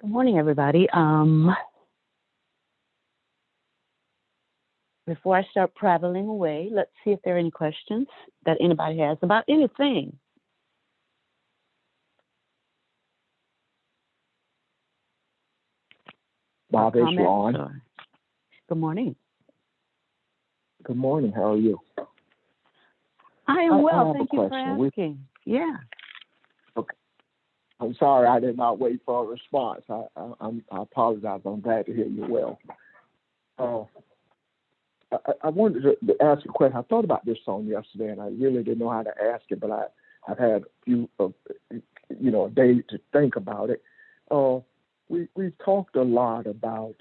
Good morning, everybody. Before I start prattling away, let's see if there are any questions that anybody has about anything. Bob, it's Comments Ron. or good morning. Good morning. How are you? I am I well. have a Thank you for question. asking. Yeah. I'm sorry I did not wait for a response. I apologize. I'm glad to hear you well. I wanted to ask a question. I thought about this song yesterday, and I really didn't know how to ask it, but I've had a few, a day to think about it. We've talked a lot about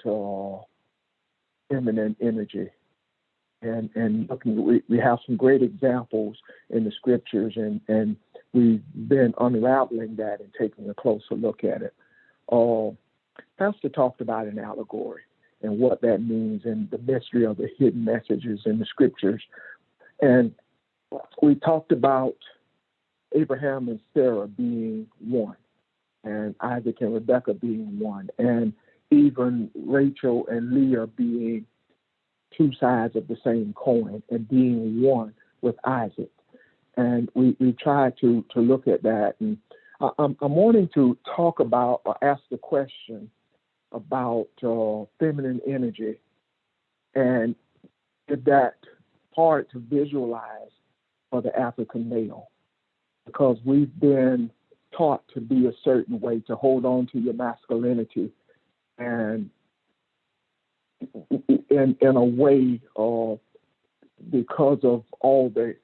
feminine energy, and looking, we have some great examples in the scriptures, and we've been unraveling that and taking a closer look at it. Pastor talked about an allegory and what that means and the mystery of the hidden messages in the scriptures. And we talked about Abraham and Sarah being one, and Isaac and Rebekah being one, and even Rachel and Leah being two sides of the same coin and being one with Isaac. And we tried to look at that. And I'm wanting to talk about or ask the question about feminine energy, and is that hard to visualize for the African male? Because we've been taught to be a certain way, to hold on to your masculinity, and in a way, because of all the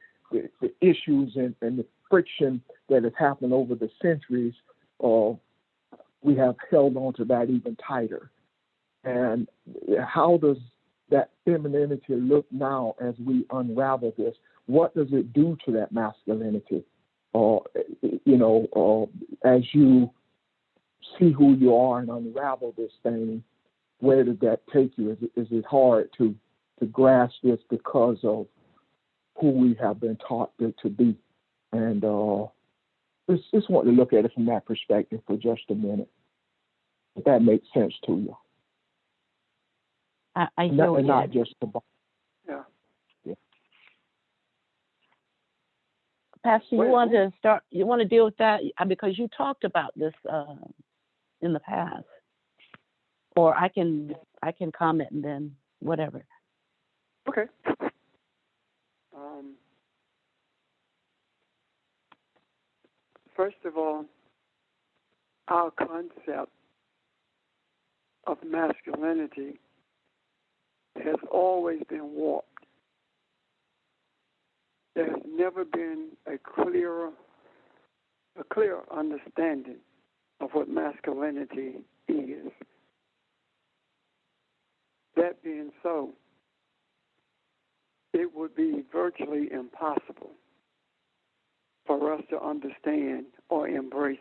issues and the friction that has happened over the centuries, we have held on to that even tighter. And how does that femininity look now as we unravel this? What does it do to that masculinity? As you see who you are and unravel this thing, where did that take you? Is it hard to grasp this because of who we have been taught to be? And just want to look at it from that perspective for just a minute, if that makes sense to you. I know and not just the yeah. Pastor, you want to start? You want to deal with that because you talked about this in the past, or I can comment and then whatever. Okay. First of all, our concept of masculinity has always been warped. There has never been a clear understanding of what masculinity is. That being so, it would be virtually impossible for us to understand or embrace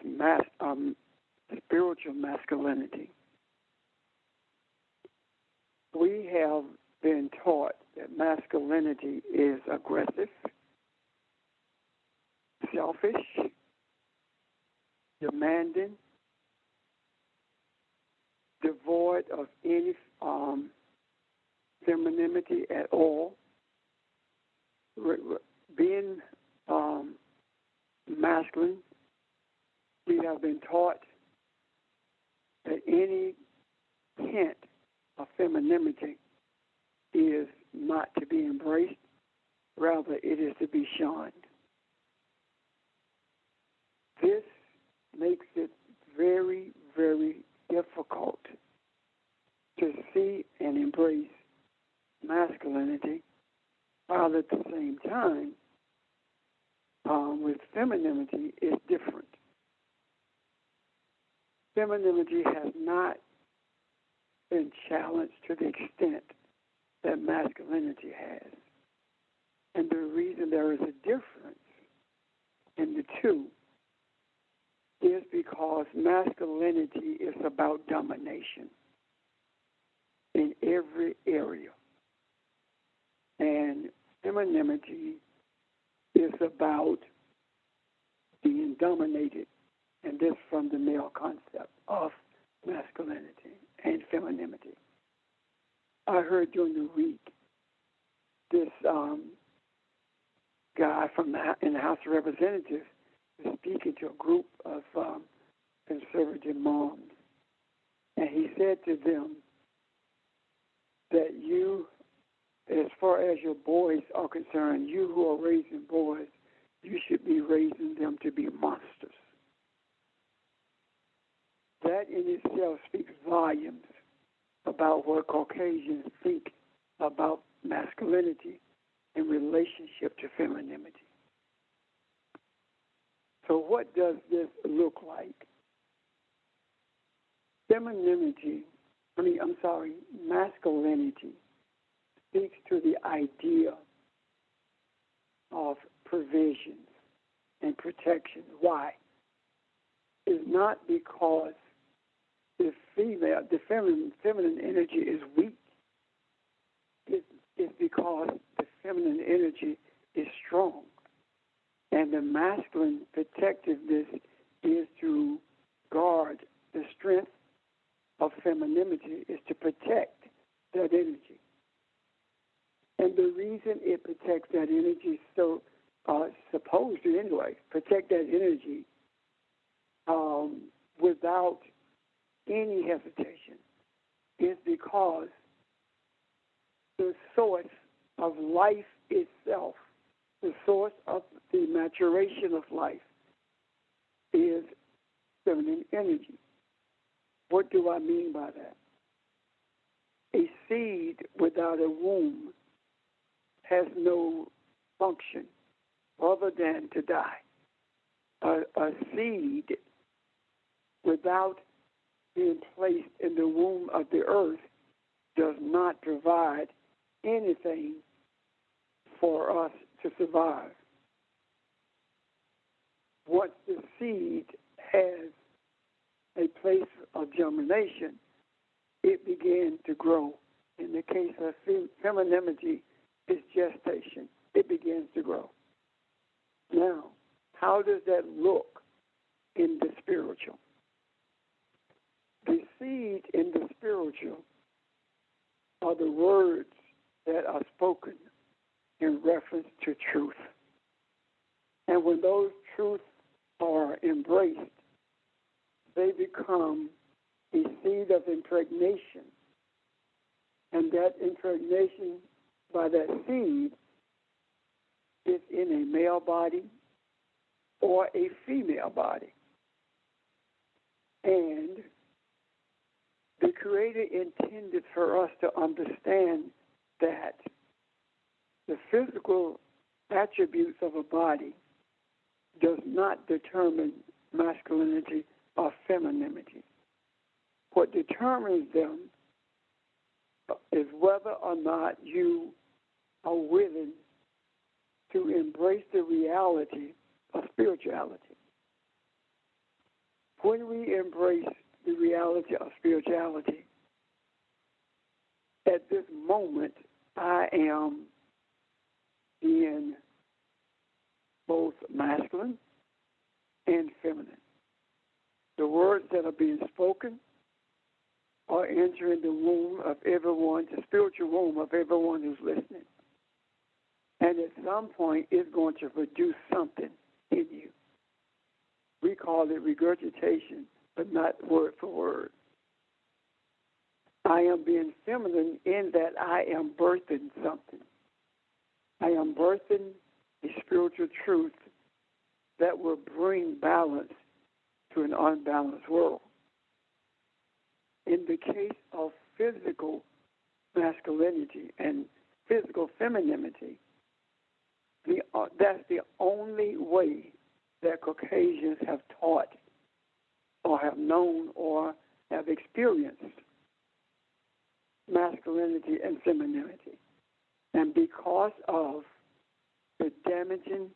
spiritual masculinity. We have been taught that masculinity is aggressive, selfish, demanding, devoid of any femininity at all. Being masculine, we have been taught that any hint of femininity is not to be embraced, rather it is to be shunned. This makes it very, very difficult to see and embrace masculinity, while at the same time, with femininity, is different. Femininity has not been challenged to the extent that masculinity has. And the reason there is a difference in the two is because masculinity is about domination in every area. And femininity is about being dominated, and this from the male concept of masculinity and femininity. I heard during the week this guy in the House of Representatives was speaking to a group of conservative moms, and he said to them that you, as far as your boys are concerned, you who are raising boys, you should be raising them to be monsters. That in itself speaks volumes about what Caucasians think about masculinity in relationship to femininity. So what does this look like? Masculinity speaks to the idea of provisions and protection. Why? It's not because the feminine energy is weak. It's because the feminine energy is strong. And the masculine protectiveness is to guard the strength of femininity, is to protect that energy. And the reason it protects that energy, so supposed to anyway, protect that energy without any hesitation, is because the source of life itself, the source of the maturation of life, is feminine energy. What do I mean by that? A seed without a womb has no function other than to die. A seed without being placed in the womb of the earth does not provide anything for us to survive. Once the seed has a place of germination, it begins to grow. In the case of femininity, it's gestation. It begins to grow. Now, how does that look in the spiritual? The seed in the spiritual are the words that are spoken in reference to truth. And when those truths are embraced, they become a seed of impregnation. And that impregnation by that seed is in a male body or a female body. And the Creator intended for us to understand that the physical attributes of a body does not determine masculinity or femininity. What determines them is whether or not you are willing to embrace the reality of spirituality. When we embrace the reality of spirituality, at this moment, I am being both masculine and feminine. The words that are being spoken are entering the womb of everyone, the spiritual womb of everyone who's listening. And at some point, it's going to produce something in you. We call it regurgitation, but not word for word. I am being feminine in that I am birthing something. I am birthing a spiritual truth that will bring balance to an unbalanced world. In the case of physical masculinity and physical femininity, that's the only way that Caucasians have taught or have known or have experienced masculinity and femininity. And because of the damaging,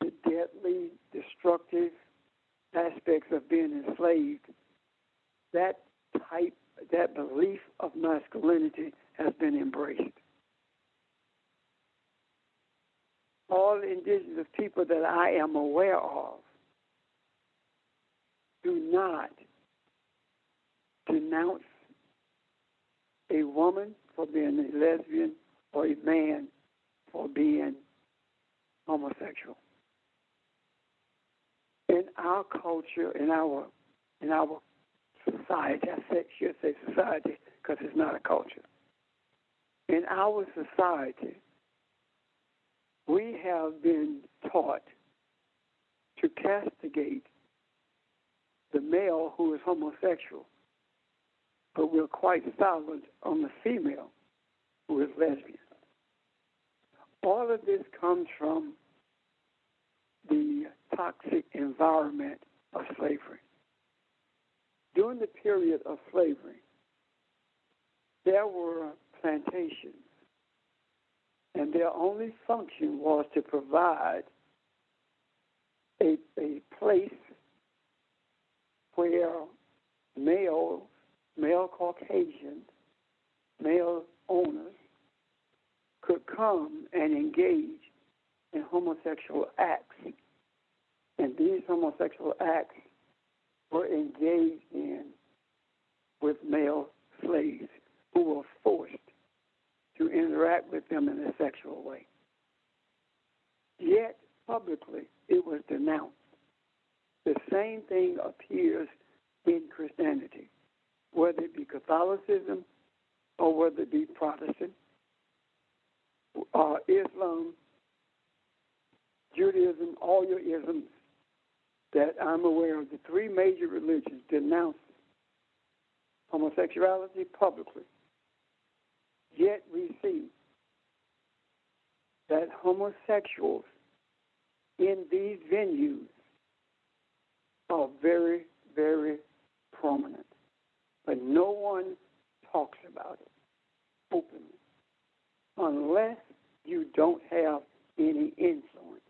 the deadly, destructive aspects of being enslaved, that belief of masculinity has been embraced. All indigenous people that I am aware of do not denounce a woman for being a lesbian or a man for being homosexual. In our culture, in our society, should say society because it's not a culture. In our society, we have been taught to castigate the male who is homosexual, but we're quite silent on the female who is lesbian. All of this comes from the toxic environment of slavery. During the period of slavery, there were plantations, and their only function was to provide a place where male Caucasians, male owners, could come and engage in homosexual acts. And these homosexual acts were engaged in with male slaves who were forced to interact with them in a sexual way. Yet, publicly, it was denounced. The same thing appears in Christianity, whether it be Catholicism or whether it be Protestant, Islam, Judaism, all your isms that I'm aware of, the three major religions denounce homosexuality publicly. Yet we see that homosexuals in these venues are very, very prominent. But no one talks about it openly unless you don't have any influence.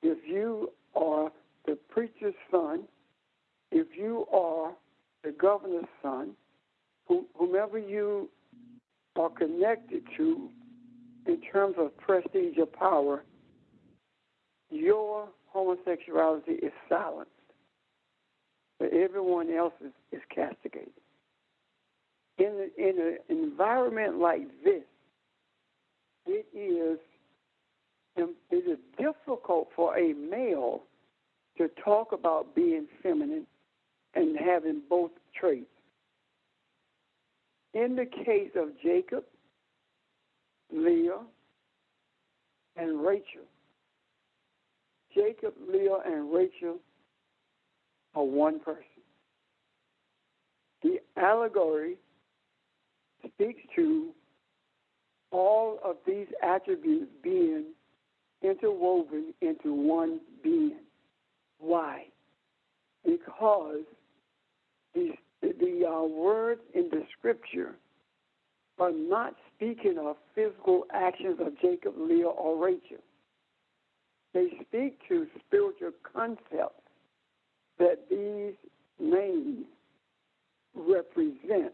If you are the preacher's son, if you are the governor's son, whomever you are connected to in terms of prestige or power, your homosexuality is silenced, but everyone else is castigated. In an environment like this, it is difficult for a male to talk about being feminine and having both traits. In the case of Jacob, Leah, and Rachel, Jacob, Leah, and Rachel are one person. The allegory speaks to all of these attributes being interwoven into one being. Why? Because the words in the scripture are not speaking of physical actions of Jacob, Leah, or Rachel. They speak to spiritual concepts that these names represent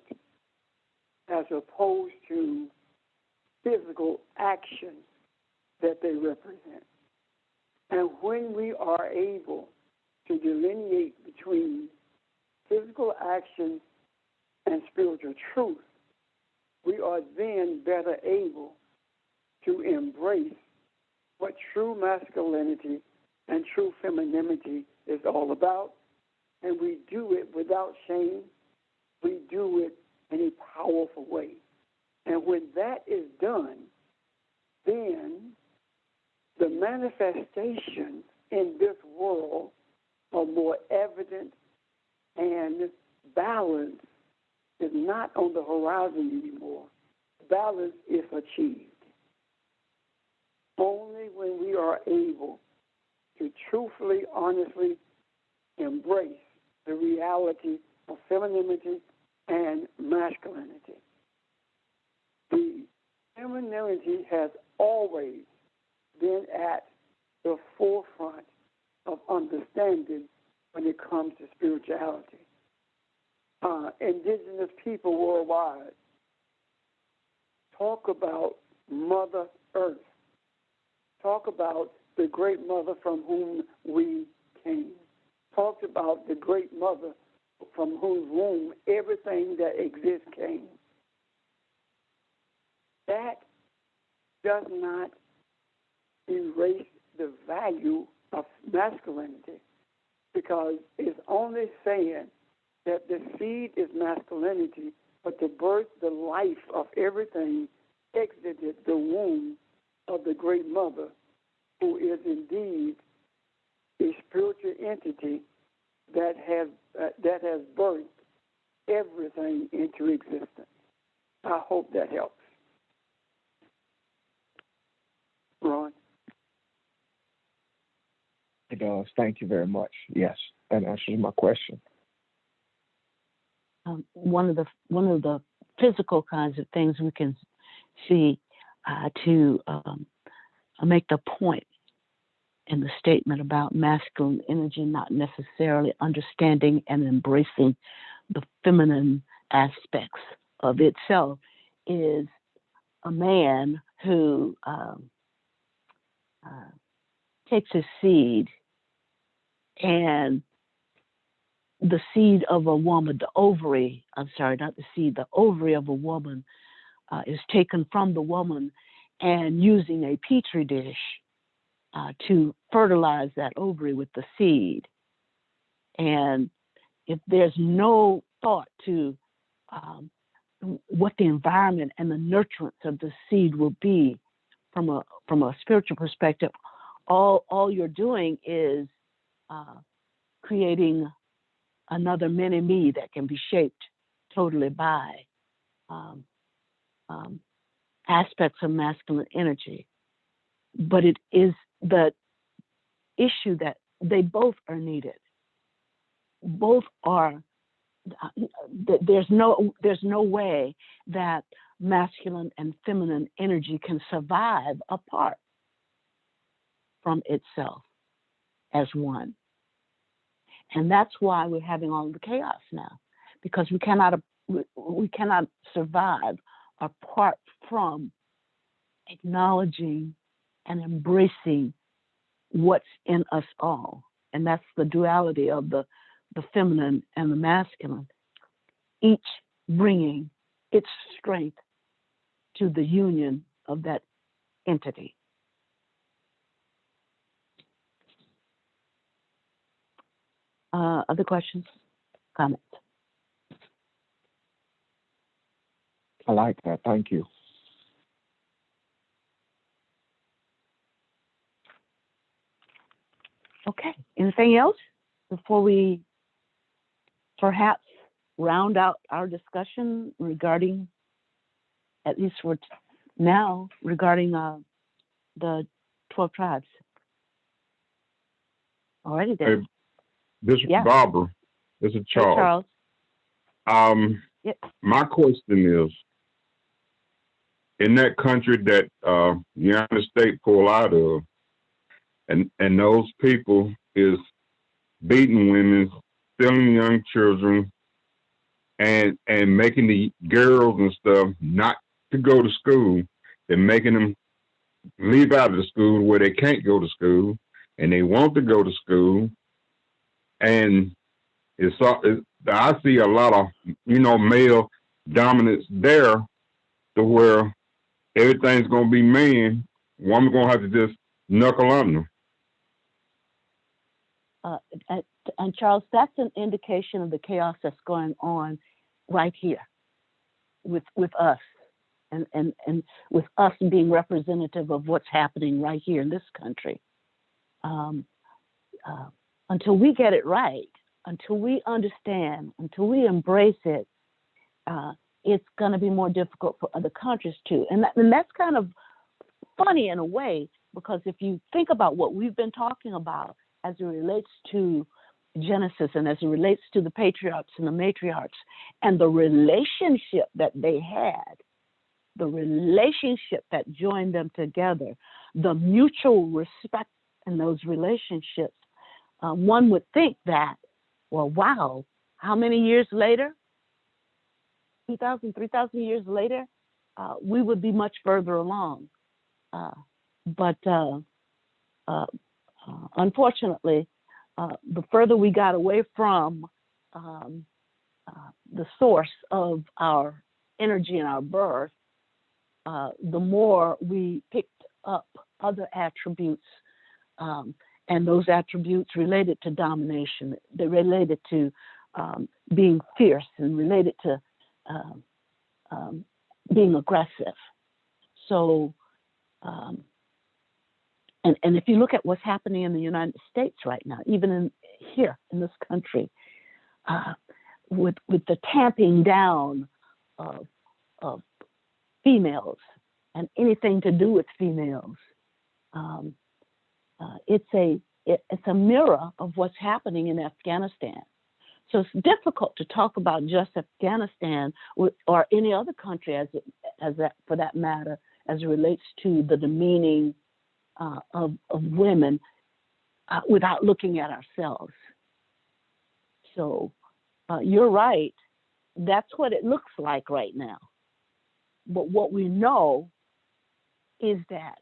as opposed to physical actions that they represent. And when we are able to delineate between physical actions and spiritual truth, we are then better able to embrace what true masculinity and true femininity is all about. And we do it without shame. We do it in a powerful way. And when that is done, then the manifestations in this world are more evident, and balance is not on the horizon anymore. Balance is achieved only when we are able to truthfully, honestly embrace the reality of femininity and masculinity. The femininity has always been at the forefront of understanding when it comes to spirituality. Indigenous people worldwide talk about Mother Earth, talk about the great mother from whom we came, talked about the great mother from whose womb everything that exists came. That does not erase the value of masculinity, because it's only saying that the seed is masculinity, but the birth, the life of everything exited the womb of the great mother, who is indeed a spiritual entity that has birthed everything into existence. I hope that helps. Ron? It does. Thank you very much. Yes, that answers my question. One of the physical kinds of things we can see to make the point in the statement about masculine energy not necessarily understanding and embracing the feminine aspects of itself is a man who takes his seed, and the seed of a woman, the ovary of a woman is taken from the woman, and using a petri dish to fertilize that ovary with the seed. And if there's no thought to what the environment and the nurturance of the seed will be from a spiritual perspective, all you're doing is creating another mini me that can be shaped totally by aspects of masculine energy. But it is the issue that they both are needed. Both are. There's no way that masculine and feminine energy can survive apart from itself as one. And that's why we're having all the chaos now, because we cannot survive apart from acknowledging and embracing what's in us all. And that's the duality of the feminine and the masculine, each bringing its strength to the union of that entity. Other questions, comments? I like that. Thank you. Okay. Anything else before we perhaps round out our discussion regarding, at least for now, regarding the 12 tribes? Alrighty then. Hey, this is Yeah. Barbara. This is Charles. Hey, Charles. Yep. My question is, in that country that the United States pull out of, and those people is beating women, stealing young children, and making the girls and stuff not to go to school, and making them leave out of the school where they can't go to school, and they want to go to school, and I see a lot of male dominance there, to where everything's gonna be man. Woman's gonna have to just knuckle under. And Charles, that's an indication of the chaos that's going on right here with us, and with us being representative of what's happening right here in this country. Until we get it right, until we understand, until we embrace it, it's going to be more difficult for other countries too. And that's kind of funny in a way, because if you think about what we've been talking about as it relates to Genesis and as it relates to the patriarchs and the matriarchs and the relationship that they had, the relationship that joined them together, the mutual respect in those relationships, one would think that, well, wow, how many years later, 2,000, 3,000 years later, we would be much further along. But unfortunately, the further we got away from the source of our energy and our birth, the more we picked up other attributes, and those attributes related to domination, they related to being fierce and related to being aggressive. So, and if you look at what's happening in the United States right now, even here in this country, with the tamping down of females and anything to do with females, it's a mirror of what's happening in Afghanistan. So it's difficult to talk about just Afghanistan or any other country as that, for that matter, as it relates to the demeaning of women without looking at ourselves. So you're right. That's what it looks like right now. But what we know is that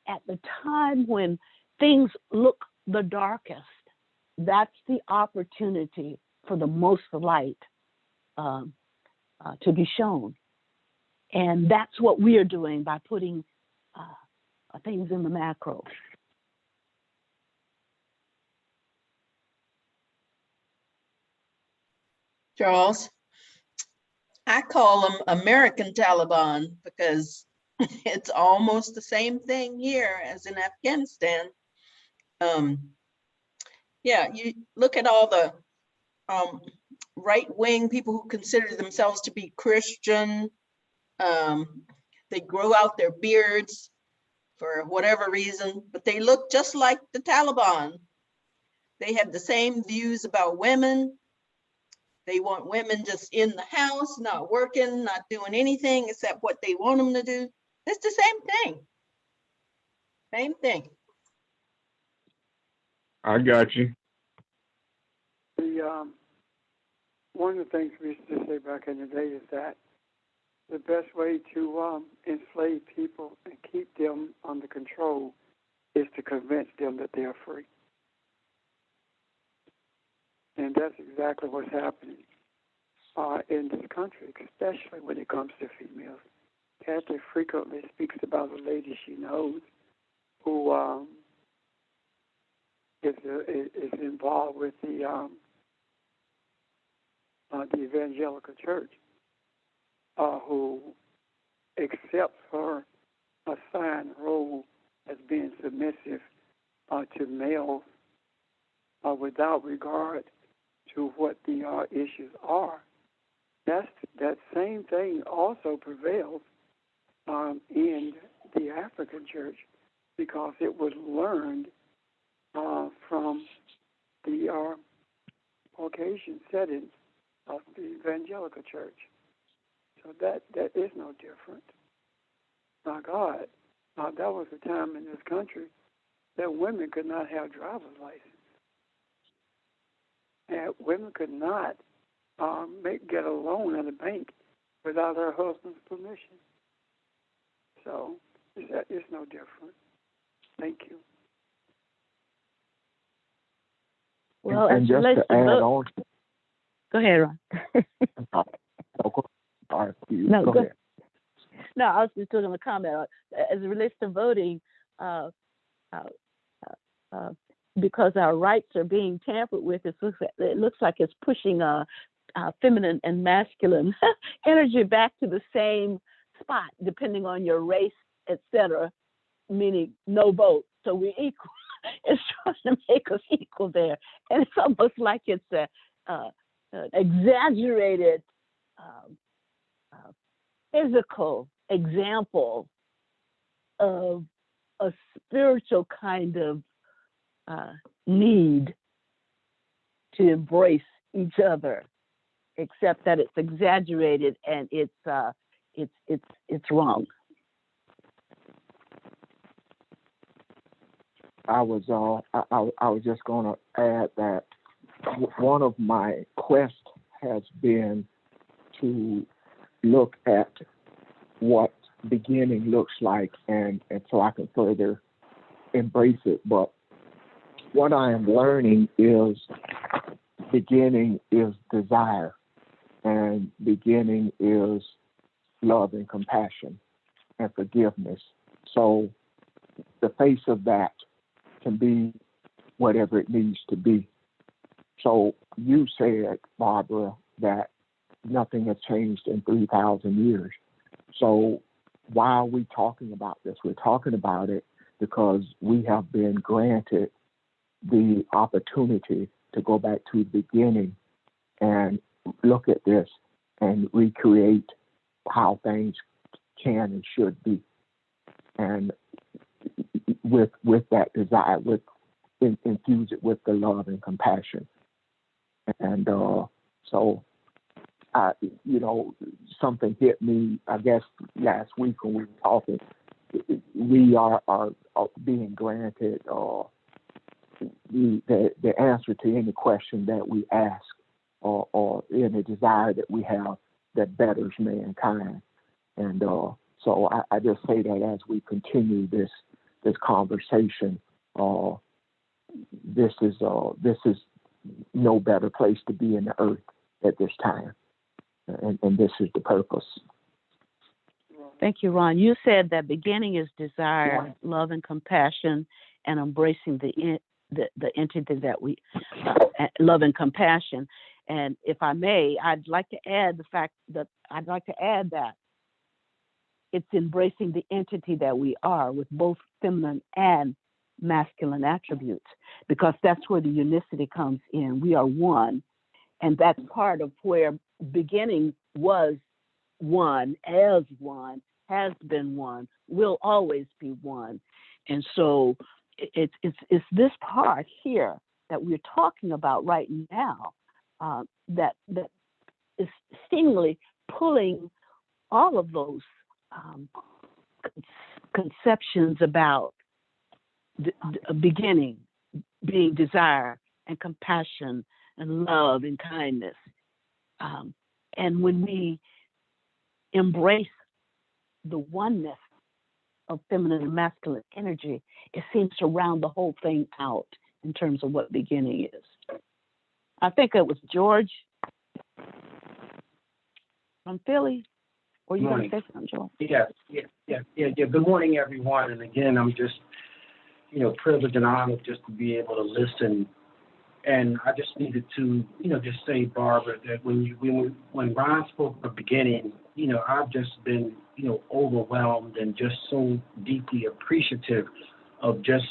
at the time when things look the darkest, that's the opportunity for the most light to be shown. And that's what we are doing by putting things in the macro. Charles, I call them American Taliban because it's almost the same thing here as in Afghanistan. Yeah, you look at all the right-wing people who consider themselves to be Christian. They grow out their beards for whatever reason, but they look just like the Taliban. They have the same views about women. They want women just in the house, not working, not doing anything except what they want them to do. It's the same thing. Same thing. I got you. One of the things we used to say back in the day is that the best way to enslave people and keep them under control is to convince them that they are free. And that's exactly what's happening in this country, especially when it comes to females. Kathy frequently speaks about a lady she knows who is involved with the evangelical church, who accepts her assigned role as being submissive to males without regard to what the issues are. That same thing also prevails in the African church because it was learned from the Caucasian settings of the evangelical church. So that is no different. My God, that was a time in this country that women could not have driver's license. And women could not get a loan at a bank without her husband's permission. So it's no different. Thank you. Well, and just to add on. Go ahead, Ron. All right, no, go ahead. No, I was just doing a comment as it relates to voting. Because our rights are being tampered with, it looks like it's pushing feminine and masculine energy back to the same spot, depending on your race, etc., meaning no vote. So we're equal. It's trying to make us equal there. And it's almost like it's an exaggerated physical example of a spiritual kind of need to embrace each other, except that it's exaggerated and it's wrong. I was just going to add that one of my quests has been to look at what beginning looks like and so I can further embrace it. But what I am learning is beginning is desire. and beginning is love and compassion and forgiveness. So the face of that can be whatever it needs to be. So you said, Barbara, that nothing has changed in 3,000 years. So why are we talking about this? We're talking about it because we have been granted the opportunity to go back to the beginning and look at this and recreate how things can and should be. And with that desire, infuse it with the love and compassion. And so, something hit me, I guess, last week when we were talking. We are being granted the answer to any question that we ask or any desire that we have that betters mankind. And so I just say that as we continue this conversation, this is no better place to be in the earth at this time, and this is the purpose. Thank you, Ron. You said that beginning is desire, love, and compassion, and embracing the entity that we love and compassion. And if I may, I'd like to add that it's embracing the entity that we are with both feminine and masculine attributes, because that's where the unicity comes in. We are one, and that's part of where beginning was one, as one, has been one, will always be one. And so it's this part here that we're talking about right now that is seemingly pulling all of those conceptions about the beginning being desire and compassion and love and kindness. And when we embrace the oneness of feminine and masculine energy, it seems to round the whole thing out in terms of what beginning is. I think it was George from Philly. Or you want to say something, George? Yeah. Good morning, everyone. And again, I'm just, privileged and honored just to be able to listen. And I just needed to, just say, Barbara, that when Ron spoke at the beginning, I've just been, overwhelmed and just so deeply appreciative of just,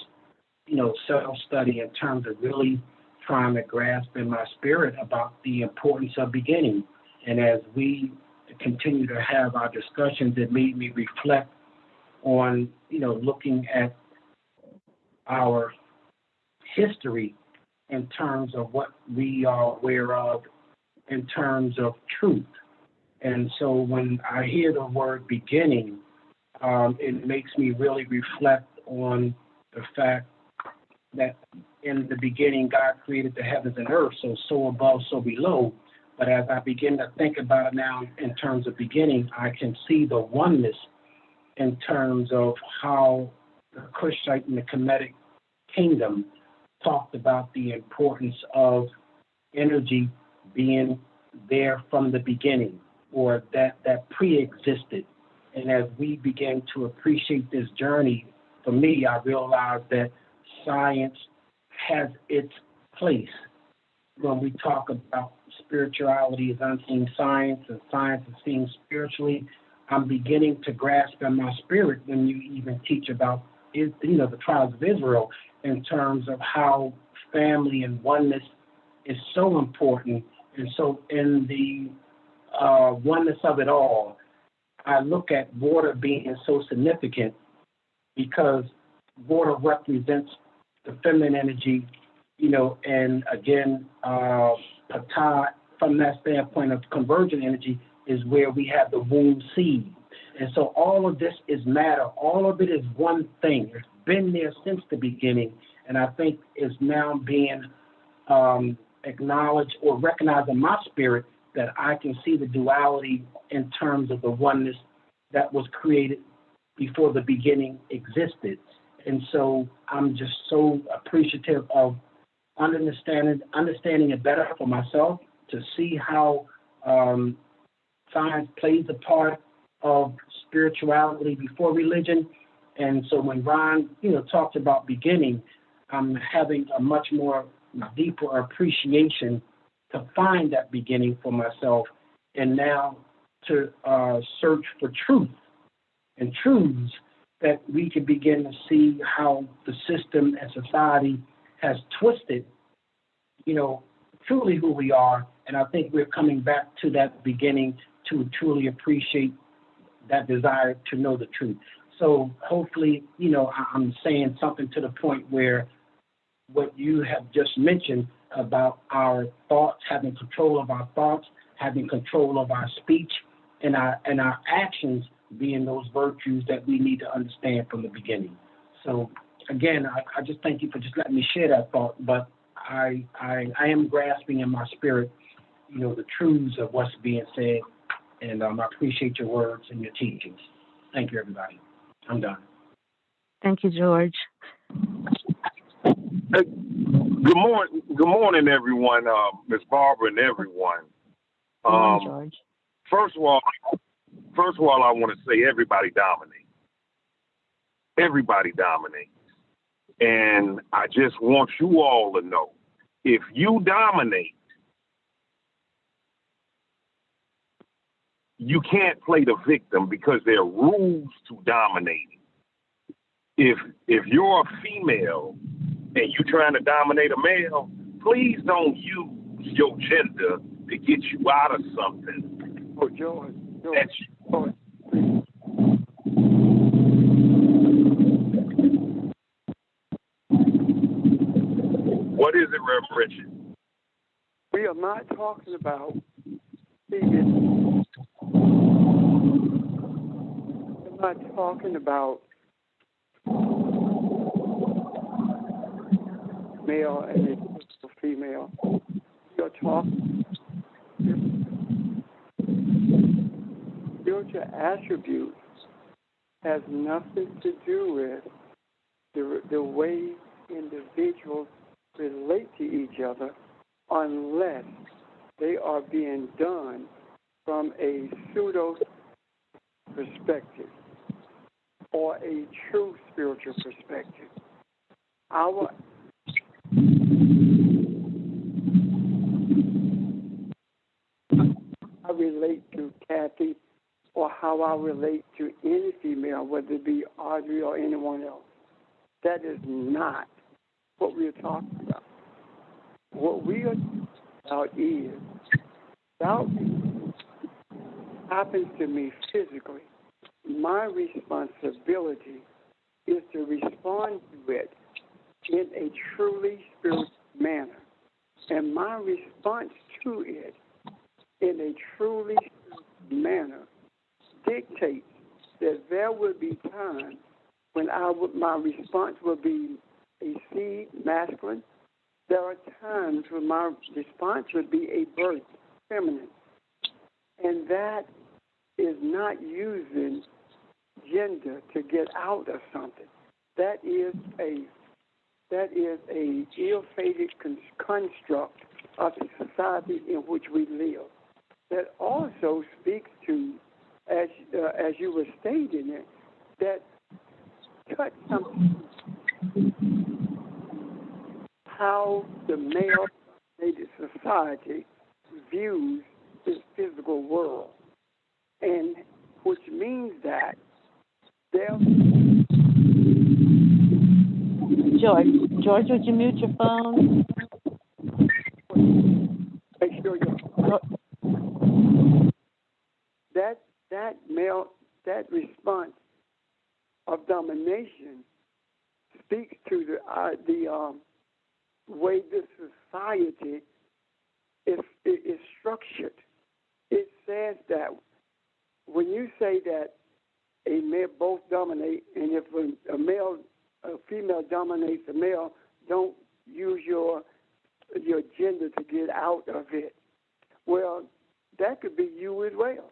self-study in terms of really trying to grasp in my spirit about the importance of beginning. And as we continue to have our discussions, it made me reflect on, looking at our history in terms of what we are aware of in terms of truth. And so when I hear the word beginning, it makes me really reflect on the fact that in the beginning, God created the heavens and earth, so above, so below. But as I begin to think about it now in terms of beginning, I can see the oneness in terms of how the Kushite and the Kemetic kingdom talked about the importance of energy being there from the beginning, or that pre-existed. And as we begin to appreciate this journey, for me, I realized that science has its place. When we talk about spirituality as unseen science and science is seen spiritually, I'm beginning to grasp in my spirit when you even teach about the tribes of Israel in terms of how family and oneness is so important. And so in the oneness of it all, I look at water being so significant because water represents the feminine energy, and again, Ptah, from that standpoint of convergent energy, is where we have the womb seed. And so all of this is matter. All of it is one thing. It's been there since the beginning, and I think is now being acknowledged or recognized in my spirit that I can see the duality in terms of the oneness that was created before the beginning existed. And so I'm just so appreciative of understanding it better for myself, to see how science plays a part of spirituality before religion. And so when Ron, talked about beginning, I'm having a much more deeper appreciation to find that beginning for myself, and now to search for truth and truths that we can begin to see how the system and society has twisted, truly who we are. And I think we're coming back to that beginning to truly appreciate that desire to know the truth. So hopefully, I'm saying something to the point where what you have just mentioned about our thoughts, having control of our thoughts, having control of our speech, and our actions being those virtues that we need to understand from the beginning. So again, I just thank you for just letting me share that thought, but I am grasping in my spirit, the truths of what's being said, and I appreciate your words and your teachings. Thank you, everybody. I'm done. Thank you, George. Good morning, everyone. Miss Barbara and everyone. Good morning, George. First of all, I want to say everybody dominates. Everybody dominates. And I just want you all to know, if you dominate, you can't play the victim because there are rules to dominating. If you're a female and you're trying to dominate a male, please don't use your gender to get you out of something. Oh, George. What is it, Reverend Richard? We are not talking about female. We're not talking about male and female. We are talking spiritual attributes has nothing to do with the way individuals relate to each other unless they are being done from a pseudo perspective or a true spiritual perspective. How I relate to Kathy or how I relate to any female, whether it be Audrey or anyone else. That is not what we are talking about. What we are talking about is, without happens to me physically, my responsibility is to respond to it in a truly spiritual manner. And my response to it in a truly spiritual manner dictates that there will be times when my response will be a seed, masculine. There are times when my response would be a birth, feminine. And that is not using gender to get out of something. That is a ill-fated construct of the society in which we live. That also speaks to, as you were stating it, that touch something, how the male-dominated society views this physical world, and which means that there. George, would you mute your phone? Make sure that response of domination speaks to the way this society is structured. It says that when you say that a male both dominate, and if a female dominates a male, don't use your gender to get out of it. Well, that could be you as well,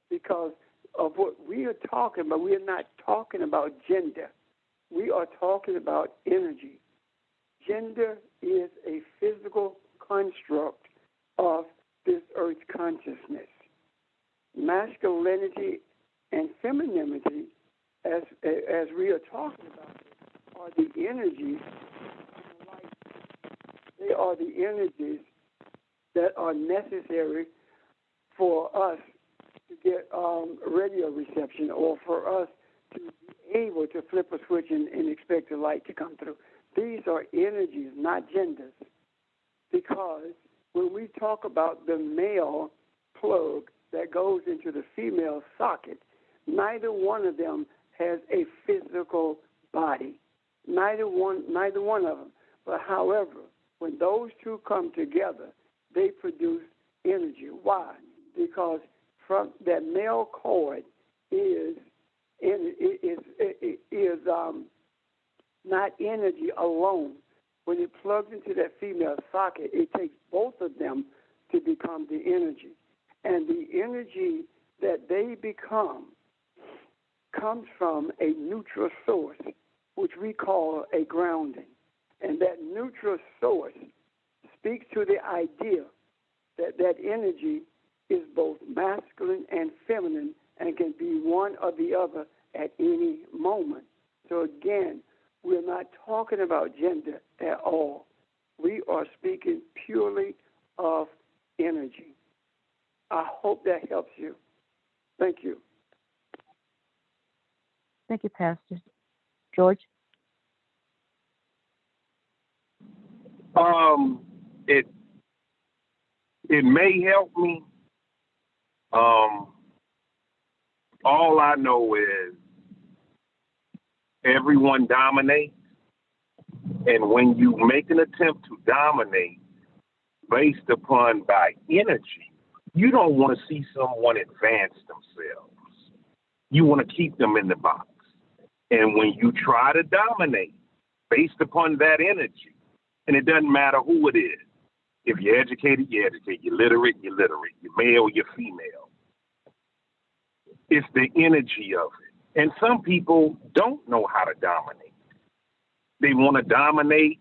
because of what we are talking about. We are not talking about gender. We are talking about energy. Gender is a physical construct of this earth's consciousness. consciousness. Masculinity and femininity, as we are talking about, are the energies. They are the energies that are necessary for us to get radio reception, or for us to be able to flip a switch and expect the light to come through. These are energies, not genders. Because when we talk about the male plug that goes into the female socket, neither one of them has a physical body. Neither one of them. But however, when those two come together, they produce energy. Why? Because from that male cord is not energy alone. When it plugs into that female socket, it takes both of them to become the energy. And the energy that they become comes from a neutral source, which we call a grounding. And that neutral source speaks to the idea that that energy is both masculine and feminine and can be one or the other at any moment. So again, we're not talking about gender at all. We are speaking purely of energy. I hope that helps you. Thank you. Thank you, Pastor. George? It may help me. All I know is everyone dominates, and when you make an attempt to dominate based upon by energy, you don't want to see someone advance themselves. You want to keep them in the box. And when you try to dominate based upon that energy, and it doesn't matter who it is, if you're educated, you're educated. You're literate, you're literate. You're male, you're female. It's the energy of it. And some people don't know how to dominate. They want to dominate,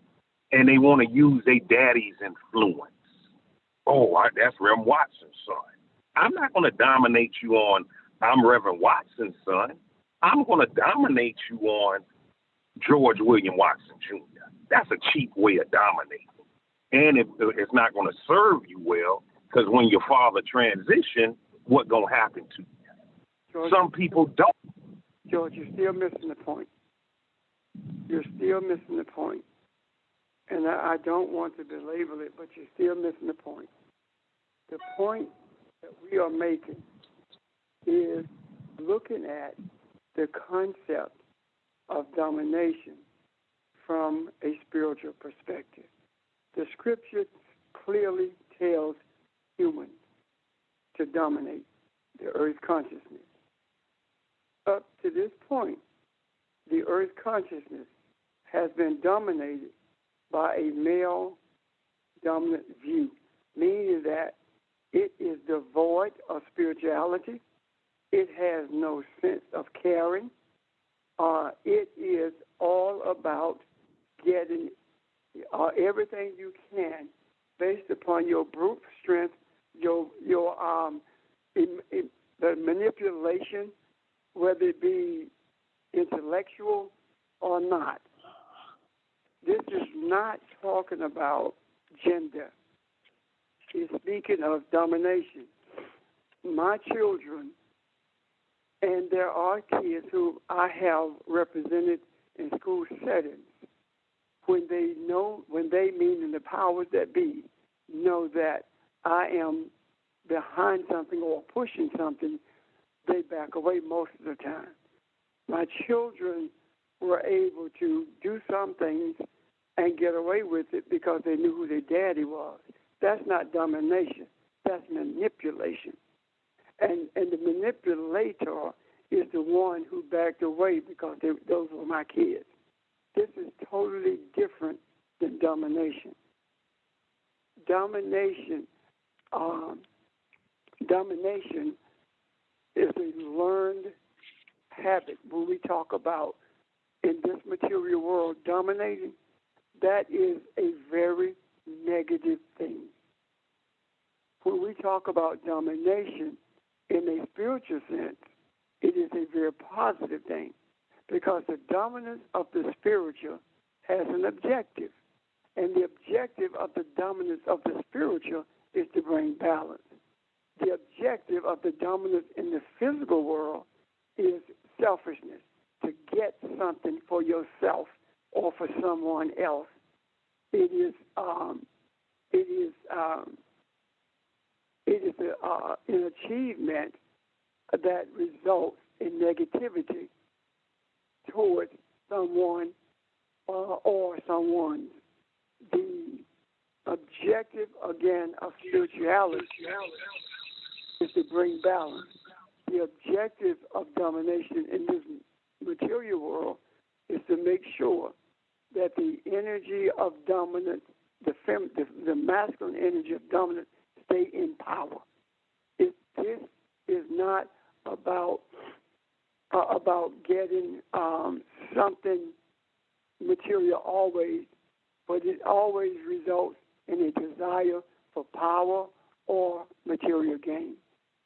and they want to use their daddy's influence. Oh, that's Reverend Watson's son. I'm not going to dominate you on, I'm Reverend Watson's son. I'm going to dominate you on George William Watson Jr. That's a cheap way of dominating. And it's not going to serve you well, because when your father transition, what's going to happen to you? George, some people don't. George, you're still missing the point. You're still missing the point. And I don't want to belabor it, but you're still missing the point. The point that we are making is looking at the concept of domination from a spiritual perspective. The scripture clearly tells humans to dominate the earth consciousness. Up to this point, the earth consciousness has been dominated by a male dominant view, meaning that it is devoid of spirituality. It has no sense of caring. It is all about getting everything you can based upon your brute strength, the manipulation, whether it be intellectual or not. This is not talking about gender. It's speaking of domination. My children, and there are kids who I have represented in school settings, when they meaning the powers that be, know that I am behind something or pushing something, they back away most of the time. My children were able to do some things and get away with it because they knew who their daddy was. That's not domination. That's manipulation. And the manipulator is the one who backed away because those were my kids. This is totally different than domination. Domination is a learned habit. When we talk about in this material world dominating, that is a very negative thing. when we talk about domination in a spiritual sense, it is a very positive thing because the dominance of the spiritual has an objective. And the objective of the dominance of the spiritual is to bring balance. The objective of the dominance in the physical world is selfishness, to get something for yourself or for someone else. It is an achievement that results in negativity towards someone or someone's. The objective, again, of spirituality is to bring balance. The objective of domination in this material world is to make sure that the energy of dominance, the masculine energy of dominance, stay in power. This is not about getting something material always, but it always results in a desire for power or material gain.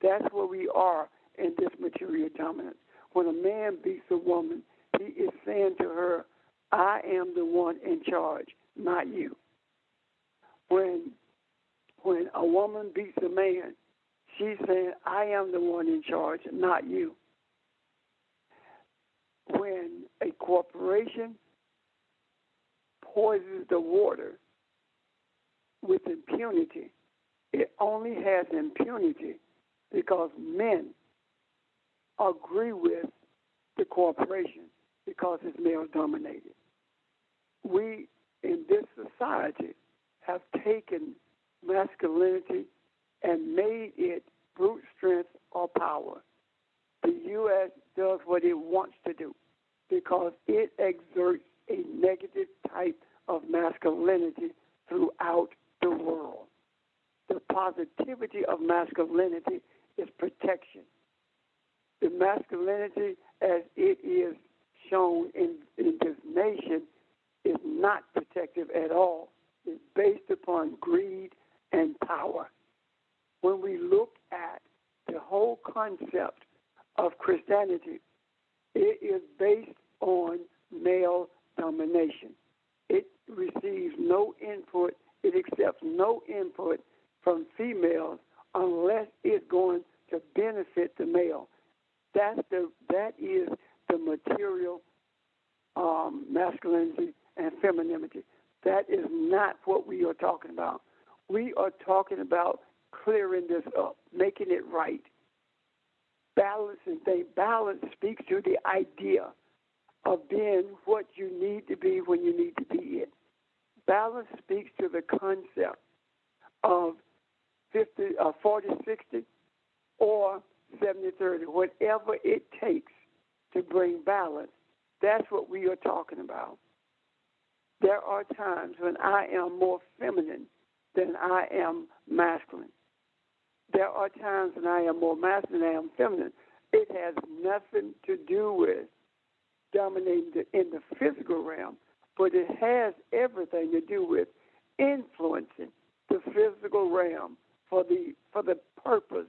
That's where we are in this material dominance. When a man beats a woman, he is saying to her, I am the one in charge, not you. When a woman beats a man, she's saying, I am the one in charge, not you. When a corporation poisons the water with impunity, it only has impunity because men agree with the corporation because it's male-dominated. We, in this society, have taken masculinity and made it brute strength or power. The U.S. does what it wants to do because it exerts a negative type of masculinity throughout the world. The positivity of masculinity is protection. The masculinity as it is shown in this nation is not protective at all. It's based upon greed and power. When we look at the whole concept of Christianity, it is based on male domination. It receives no input, it accepts no input from females unless it's going to benefit the male. That is the material masculinity and femininity. That is not what we are talking about. We are talking about clearing this up, making it right. Balancing things. Balance speaks to the idea of being what you need to be when you need to be it. Balance speaks to the concept of 40-60 or 70-30, whatever it takes to bring balance. That's what we are talking about. There are times when I am more feminine than I am masculine. There are times when I am more masculine than I am feminine. It has nothing to do with dominating in the physical realm, but it has everything to do with influencing the physical realm for the purpose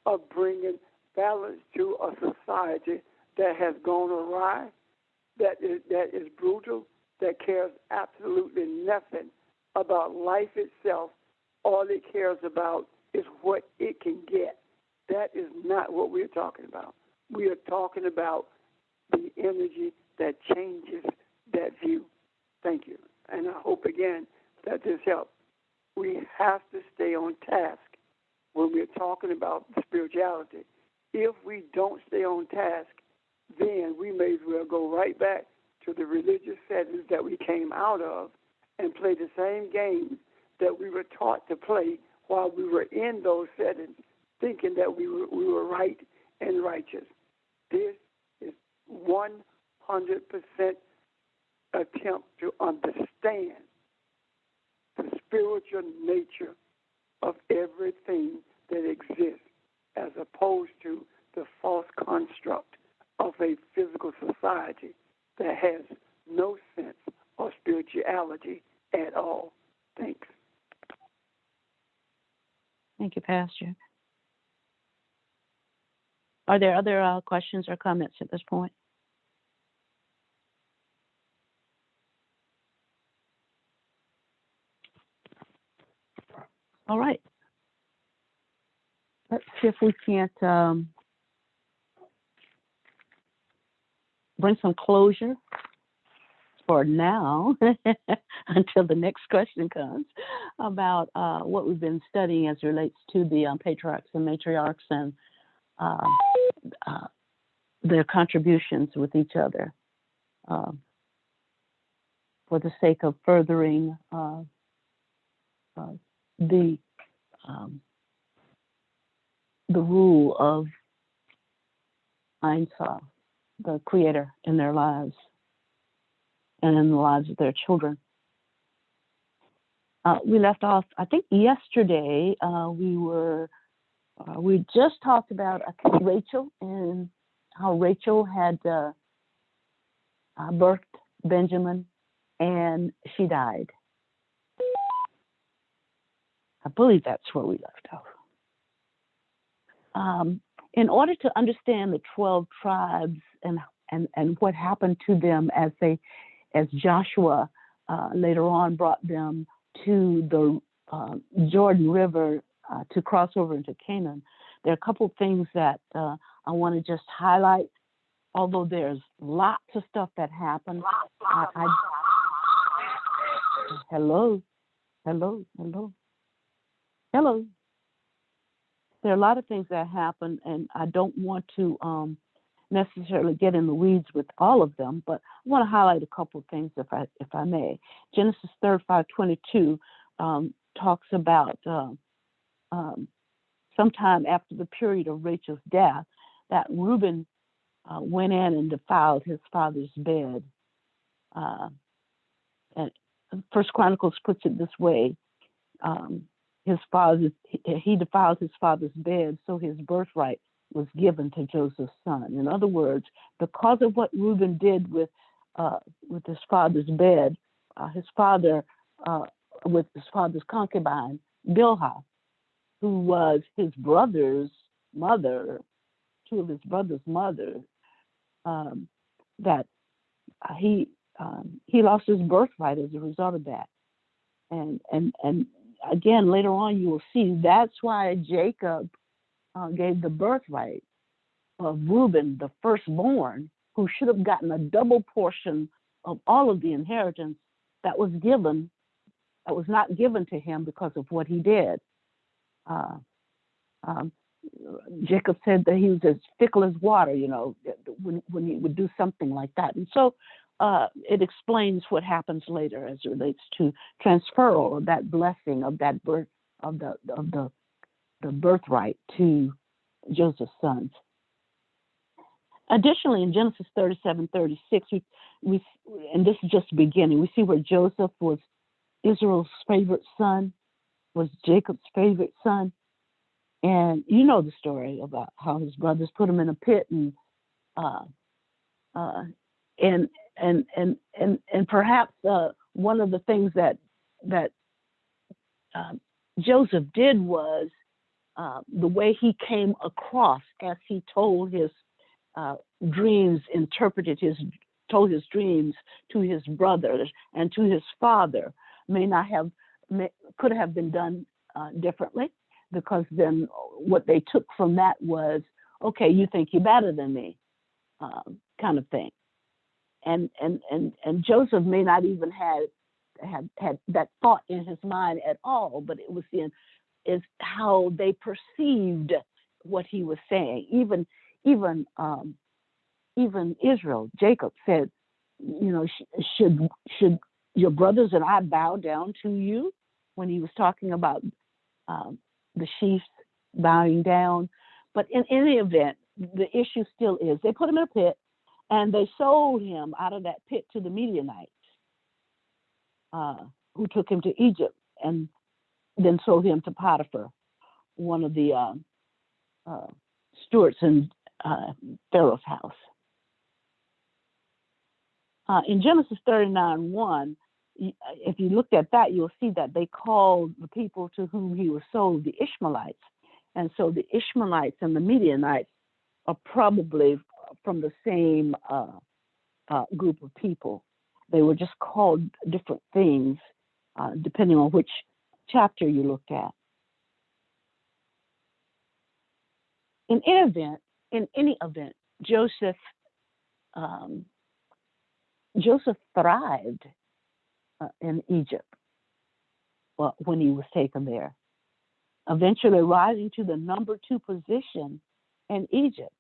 of bringing balance to a society that has gone awry, that is brutal, that cares absolutely nothing about life itself. All it cares about is what it can get. That is not what we're talking about. We are talking about the energy that changes that view. Thank you. And I hope, again, that this helps. We have to stay on task when we're talking about spirituality. If we don't stay on task, then we may as well go right back to the religious settings that we came out of and play the same games that we were taught to play while we were in those settings, thinking that we were right and righteous. This is 100% attempt to understand the spiritual nature of everything that exists as opposed to the false construct of a physical society that has no sense of spirituality at all. Thanks. Thank you, Pastor. Are there other questions or comments at this point? All right. Let's see if we can't bring some closure for now until the next question comes about what we've been studying as it relates to the patriarchs and matriarchs and their contributions with each other for the sake of furthering the rule of Ein Sof, the Creator, in their lives and in the lives of their children. We left off, I think yesterday, we just talked about Rachel and how Rachel had birthed Benjamin and she died. I believe that's where we left off. In order to understand the 12 tribes and what happened to them as Joshua later on brought them to the Jordan River to cross over into Canaan, there are a couple of things that I want to just highlight. Although there's lots of stuff that happened. Hello. There are a lot of things that happen, and I don't want to necessarily get in the weeds with all of them, but I want to highlight a couple of things if I may. Genesis 35:22 talks about sometime after the period of Rachel's death that Reuben went in and defiled his father's bed. And First Chronicles puts it this way: he defiled his father's bed, so his birthright was given to Joseph's son. In other words, because of what Reuben did with his father's bed, his father with his father's concubine Bilhah, who was his brother's mother, two of his brother's mothers, that he lost his birthright as a result of that. And again, later on, you will see that's why Jacob gave the birthright of Reuben, the firstborn, who should have gotten a double portion of all of the inheritance that was not given to him because of what he did. Jacob said that he was as fickle as water, when he would do something like that. And so it explains what happens later as it relates to transferal of that blessing of that birth of the birthright to Joseph's sons. Additionally, in Genesis 37:36, we and this is just the beginning, we see where Joseph was Israel's favorite son, was Jacob's favorite son. And you know the story about how his brothers put him in a pit, and perhaps one of the things that Joseph did was the way he came across as he told his dreams, told his dreams to his brothers and to his father could have been done differently, because then what they took from that was, okay, you think you're better than me, kind of thing. And Joseph may not even had that thought in his mind at all, but it was is how they perceived what he was saying. Even Israel, Jacob said, should your brothers and I bow down to you, when he was talking about the chiefs bowing down. But in any event, the issue still is they put him in a pit, and they sold him out of that pit to the Midianites, who took him to Egypt and then sold him to Potiphar, one of the stewards in Pharaoh's house. In Genesis 39:1, if you looked at that, you'll see that they called the people to whom he was sold the Ishmaelites. And so the Ishmaelites and the Midianites are probably from the same group of people. They were just called different things depending on which chapter you look at. In any event, Joseph thrived in Egypt when he was taken there, eventually rising to the number 2 position in Egypt,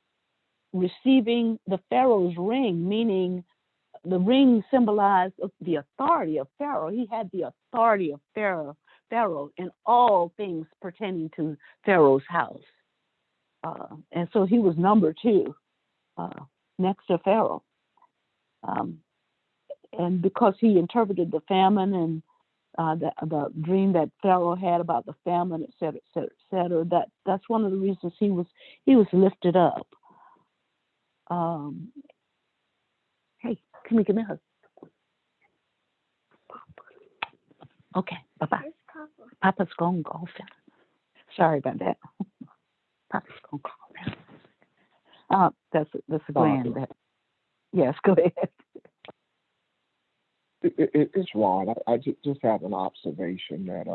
receiving the Pharaoh's ring, meaning the ring symbolized the authority of Pharaoh. He had the authority of Pharaoh in all things pertaining to Pharaoh's house. And so he was number 2 next to Pharaoh. And because he interpreted the famine and the dream that Pharaoh had about the famine, et cetera, et cetera, et cetera, that's one of the reasons he was lifted up. Hey, come here, give me a hug. Okay, bye-bye. Papa's going golfing. Sorry about that. Papa's going golfing. That's a grand. Yes, go ahead. It's wrong. I just have an observation that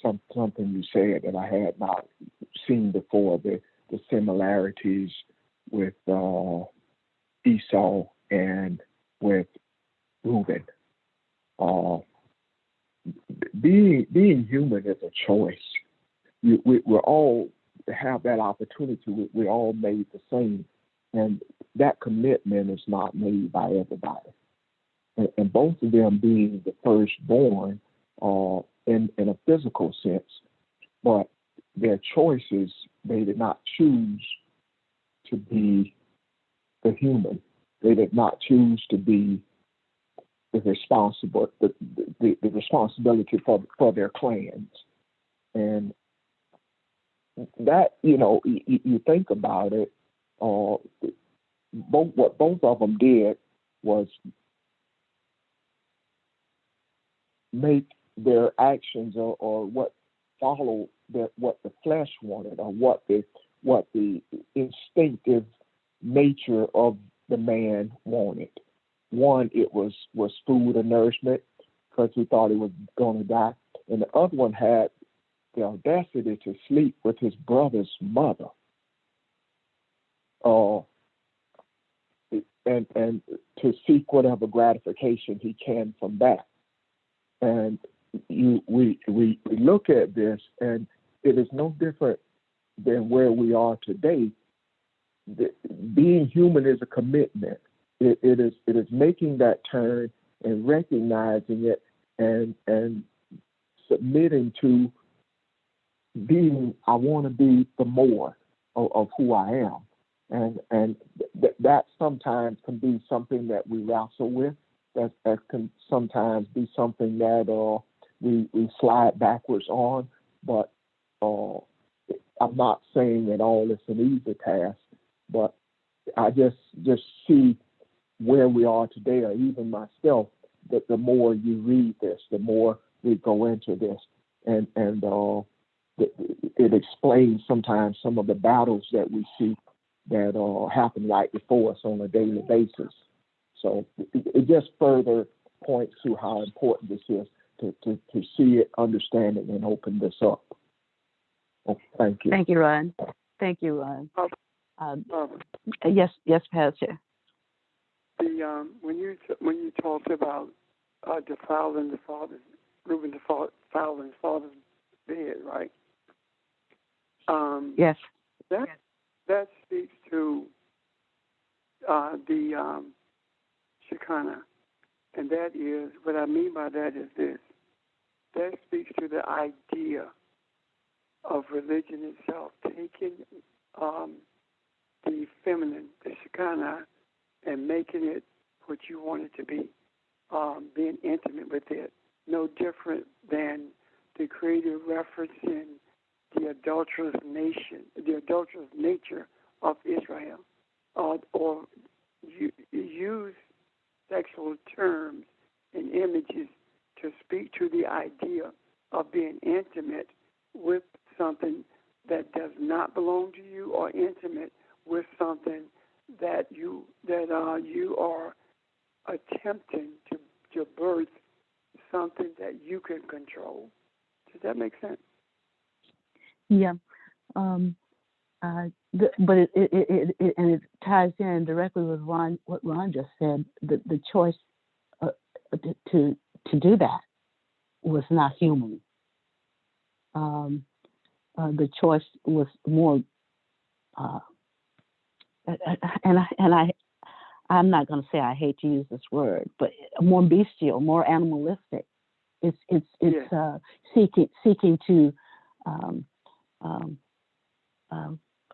something you said that I had not seen before, the similarities with Esau and with Reuben. Being human is a choice. We're all have that opportunity. We're all made the same, and that commitment is not made by everybody. And both of them being the firstborn in a physical sense, but their choices, they did not choose to be the human. They did not choose to be the responsibility for their clans. And that, you think about it, what both of them did was make their actions or what followed what the flesh wanted, or what the instinctive nature of the man wanted. One, it was food and nourishment because he thought he was going to die, and the other one had the audacity to sleep with his brother's mother, and to seek whatever gratification he can from that. And we look at this, and it is no different than where we are today. Being human is a commitment. It is making that turn and recognizing it and submitting to being. I want to be the more of who I am, and that sometimes can be something that we wrestle with. That can sometimes be something that we slide backwards on, but I'm not saying that all is an easy task, but I just see where we are today, or even myself, that the more you read this, the more we go into this, and it explains sometimes some of the battles that we see that happen right before us on a daily basis. So it just further points to how important this is to see it, understand it, and open this up. Oh, thank you. Thank you, Ron. Thank you, Ron. Yes, Pastor. When you talked about defiling the father's, Reuben defiling his father's bed, right? Yes. That speaks to the Shekinah, and that is, what I mean by that is this: that speaks to the idea of religion itself, taking the feminine, the Shekinah, and making it what you want it to be, being intimate with it. No different than the creative reference in the adulterous nature of Israel, or use sexual terms and images to speak to the idea of being intimate with something that does not belong to you, or intimate with something that you are attempting to birth something that you can control. Does that make sense? Yeah. But it ties in directly with what Ron just said. The choice to do that was not human. The choice was more, I'm not going to say, I hate to use this word, but more bestial, more animalistic. It's seeking to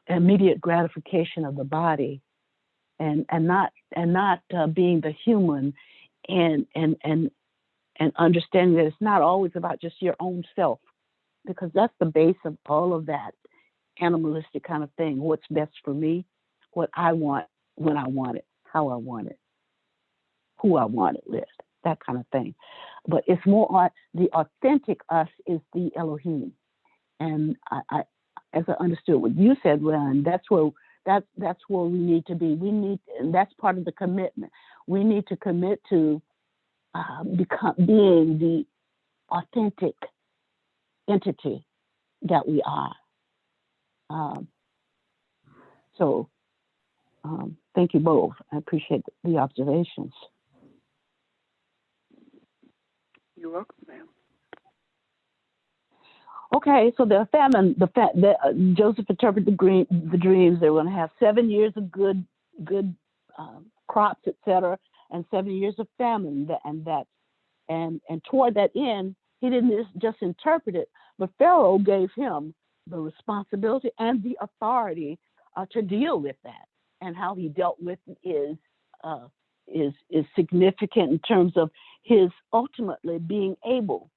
immediate gratification of the body, and not being the human, and understanding that it's not always about just your own self, because that's the base of all of that animalistic kind of thing. What's best for me, what I want, when I want it, how I want it, who I want it with, that kind of thing. But it's more the authentic us is the Elohim. And I as I understood what you said, Ron, that's where we need to be. And that's part of the commitment. We need to commit to being the authentic entity that we are. Thank you both. I appreciate the observations. You're welcome, ma'am. Okay, so the famine, Joseph interpreted the dreams. They were going to have 7 years of good crops, etc., and 7 years of famine. And toward that end, he didn't just interpret it, but Pharaoh gave him the responsibility and the authority to deal with that. And how he dealt with it is significant in terms of his ultimately being able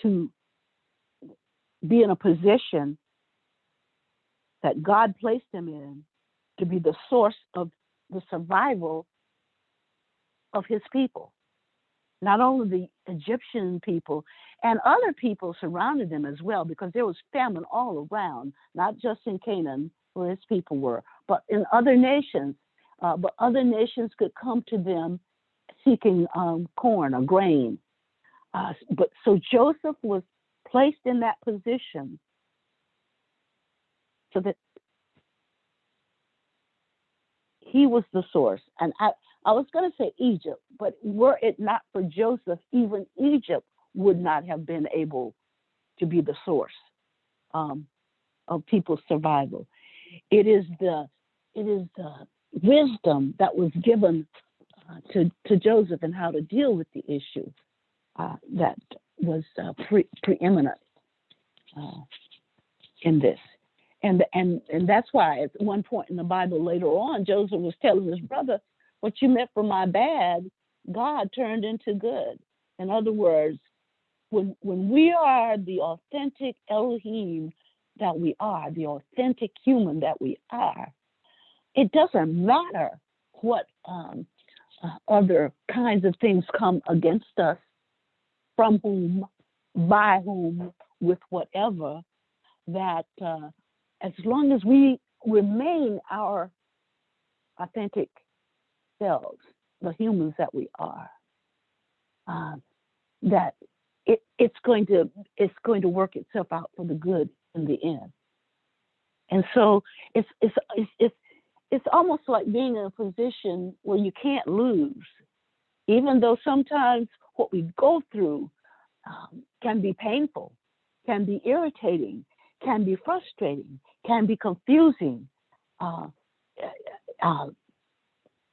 to be in a position that God placed him in to be the source of the survival of his people. Not only the Egyptian people, and other people surrounded them as well, because there was famine all around, not just in Canaan where his people were, but in other nations. But other nations could come to them seeking corn or grain. But so Joseph was placed in that position so that he was the source. And I was going to say Egypt, but were it not for Joseph, even Egypt would not have been able to be the source of people's survival. It is the wisdom that was given to Joseph and how to deal with the issue that was preeminent in this. And that's why at one point in the Bible later on, Joseph was telling his brother, what you meant for my bad, God turned into good. In other words, when we are the authentic Elohim that we are, the authentic human that we are, it doesn't matter what other kinds of things come against us, from whom, by whom, with whatever, that as long as we remain our authentic selves, the humans that we are, that it's going to work itself out for the good in the end. And so it's almost like being in a position where you can't lose, even though sometimes what we go through can be painful, can be irritating, can be frustrating, can be confusing.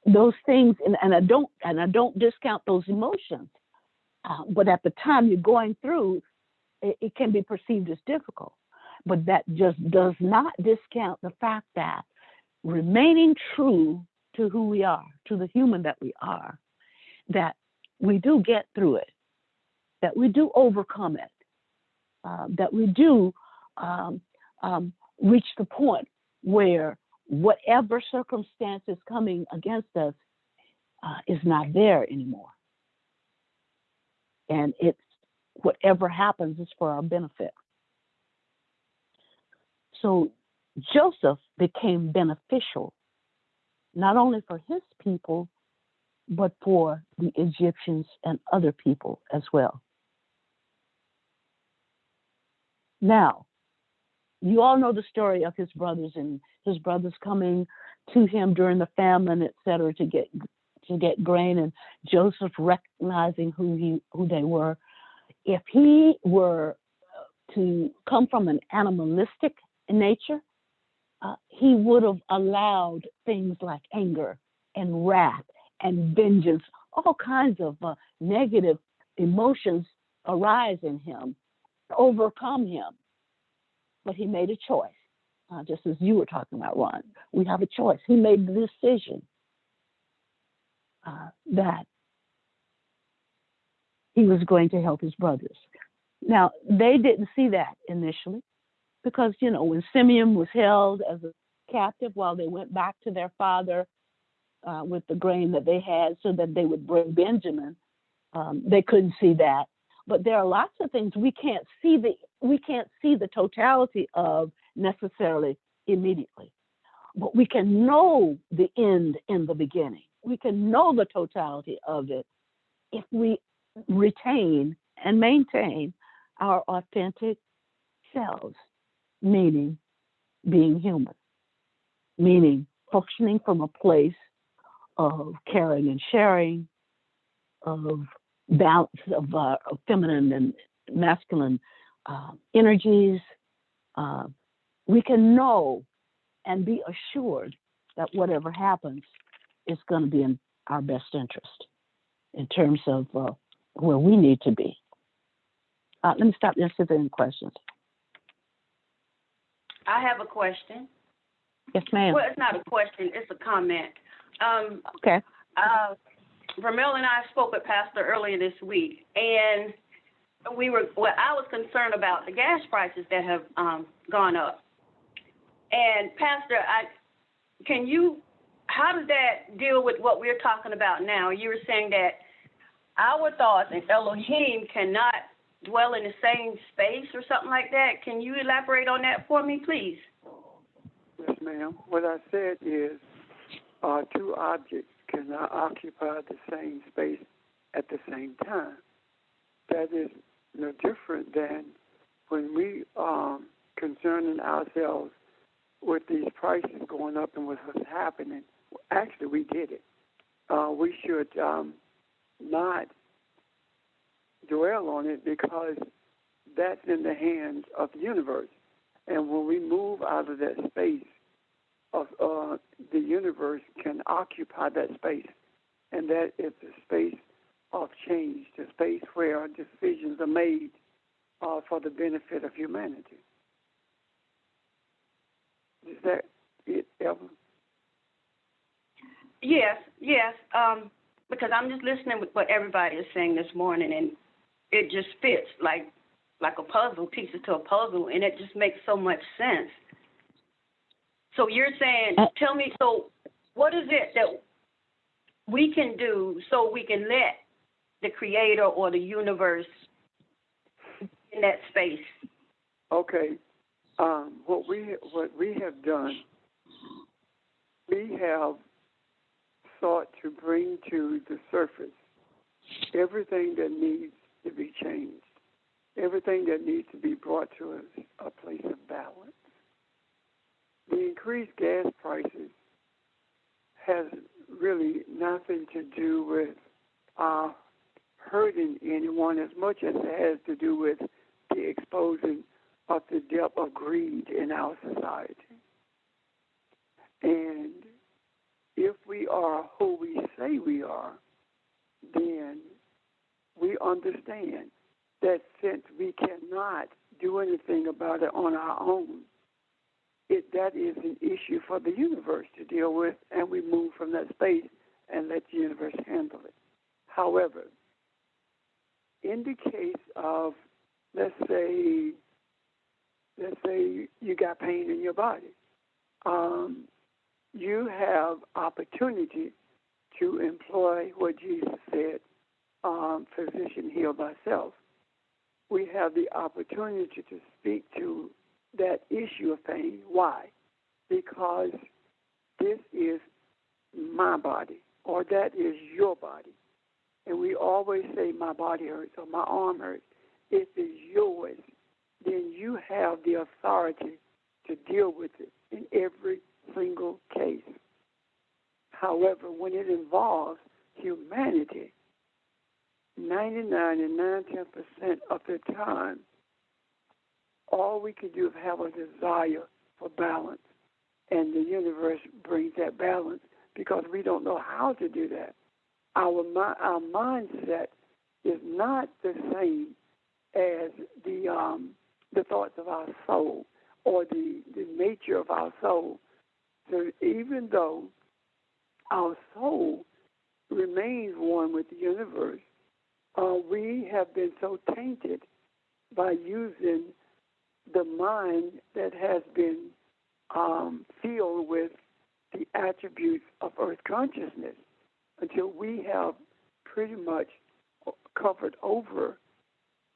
Those things, and I don't discount those emotions, but at the time you're going through, it can be perceived as difficult. But that just does not discount the fact that remaining true to who we are, to the human that we are, that we do get through it, that we do overcome it, that we do reach the point where whatever circumstance is coming against us is not there anymore. and it's whatever happens is for our benefit. So Joseph became beneficial, not only for his people, but for the Egyptians and other people as well. Now, you all know the story of his brothers and his brothers coming to him during the famine, etc., to get grain, and Joseph recognizing who they were. If he were to come from an animalistic nature, he would have allowed things like anger and wrath and vengeance, all kinds of negative emotions arise in him, overcome him. But he made a choice, just as you were talking about, Ron. We have a choice. He made the decision that he was going to help his brothers. Now, they didn't see that initially because, when Simeon was held as a captive while they went back to their father with the grain that they had so that they would bring Benjamin, they couldn't see that. But there are lots of things we can't see the totality of necessarily immediately. But we can know the end in the beginning. We can know the totality of it if we retain and maintain our authentic selves, meaning being human, meaning functioning from a place of caring and sharing, of balance of feminine and masculine energies. We can know and be assured that whatever happens is going to be in our best interest in terms of where we need to be. Let me stop there and see if there are any questions. I have a question. Yes, ma'am. Well, it's not a question, it's a comment. Okay. Vermel and I spoke with Pastor earlier this week, and I was concerned about the gas prices that have gone up. And Pastor, how does that deal with what we're talking about now? You were saying that our thoughts and Elohim cannot dwell in the same space or something like that. Can you elaborate on that for me, please? Yes, ma'am. What I said is two objects cannot occupy the same space at the same time. That is no different than when we concerning ourselves with these prices going up and what's happening. Actually, we get it. We should not dwell on it because that's in the hands of the universe. And when we move out of that space, of the universe can occupy that space. And that is the space of change, the space where decisions are made for the benefit of humanity. Is that it, Evelyn? Yes. Because I'm just listening with what everybody is saying this morning, and it just fits like a puzzle, pieces to a puzzle, and it just makes so much sense. So you're saying, tell me, so what is it that we can do so we can let the Creator or the universe in that space? Okay. What we have done, we have sought to bring to the surface everything that needs to be changed, everything that needs to be brought to a place of balance. The increased gas prices has really nothing to do with hurting anyone as much as it has to do with the exposing of the depth of greed in our society. And if we are who we say we are, then we understand that since we cannot do anything about it on our own, that is an issue for the universe to deal with, and we move from that space and let the universe handle it. However, in the case of, let's say you got pain in your body, you have opportunity to employ what Jesus said, physician heal thyself. We have the opportunity to speak to that issue of pain. Why? Because this is my body, or that is your body. And we always say, my body hurts or my arm hurts. If it's yours, then you have the authority to deal with it in every single case. However, when it involves humanity, 99 and 9/10% of the time, all we can do is have a desire for balance. And the universe brings that balance because we don't know how to do that. Our mindset is not the same as the thoughts of our soul or the nature of our soul. So even though our soul remains one with the universe, we have been so tainted by using the mind that has been filled with the attributes of earth consciousness until we have pretty much covered over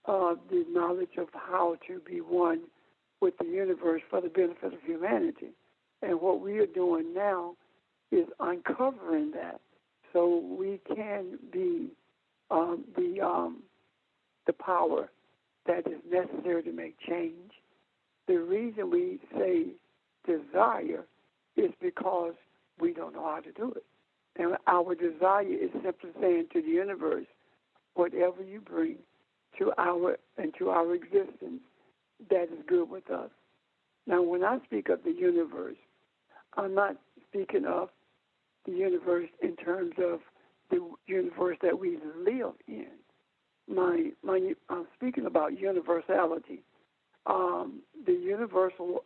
the knowledge of how to be one with the universe for the benefit of humanity. And what we are doing now is uncovering that so we can be the power that is necessary to make change. The reason we say desire is because we don't know how to do it. And our desire is simply saying to the universe, whatever you bring to our existence, that is good with us. Now, when I speak of the universe, I'm not speaking of the universe in terms of the universe that we live in. I'm speaking about universality. The universal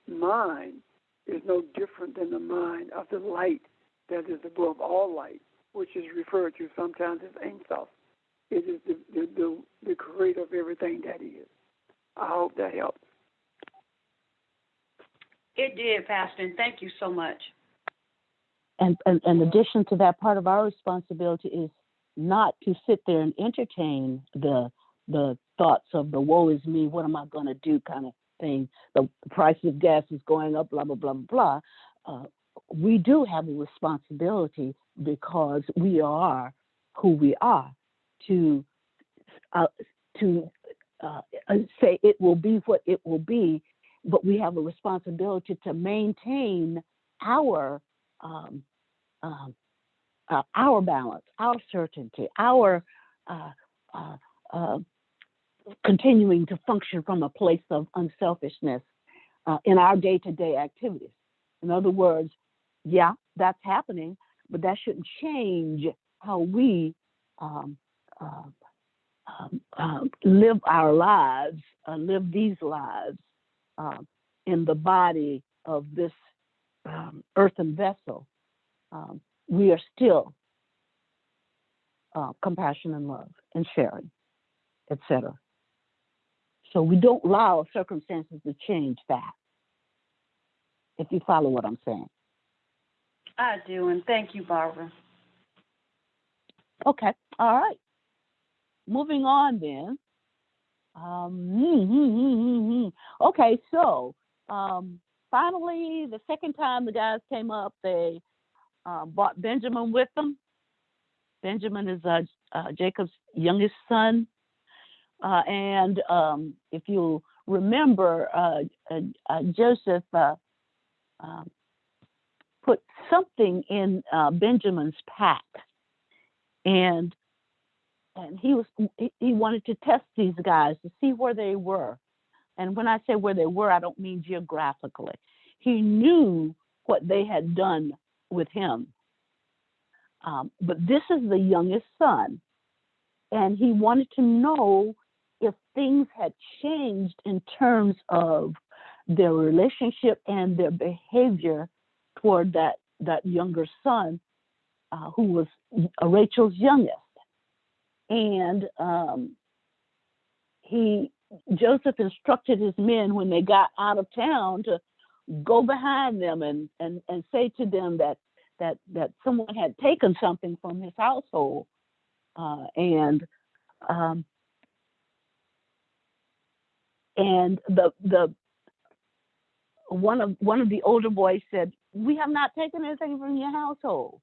mind is no different than the mind of the light that is above all light, which is referred to sometimes as Ein Sof. It is the creator of everything that is. I hope that helps. It did, Pastor, and thank you so much. And in addition to that, part of our responsibility is not to sit there and entertain the thoughts of the woe is me, what am I going to do kind of thing. The price of gas is going up, blah, blah, blah, blah, blah. We do have a responsibility because we are who we are to say it will be what it will be, but we have a responsibility to maintain our balance, our certainty, our continuing to function from a place of unselfishness in our day-to-day activities. In other words, yeah, that's happening, but that shouldn't change how we live our lives, live these lives in the body of this earthen vessel. We are still compassion and love and sharing, etc. So we don't allow circumstances to change that, if you follow what I'm saying. I do, and thank you, Barbara. Okay, all right. Moving on then. Okay, so finally, the second time the guys came up, they brought Benjamin with them. Benjamin is Jacob's youngest son. And if you remember, Joseph put something in Benjamin's pack, and he wanted to test these guys to see where they were. And when I say where they were, I don't mean geographically. He knew what they had done with him. But this is the youngest son, and he wanted to know if things had changed in terms of their relationship and their behavior toward that younger son, who was Rachel's youngest. And Joseph instructed his men when they got out of town to go behind them and say to them that someone had taken something from his household And the one of the older boys said, "We have not taken anything from your household.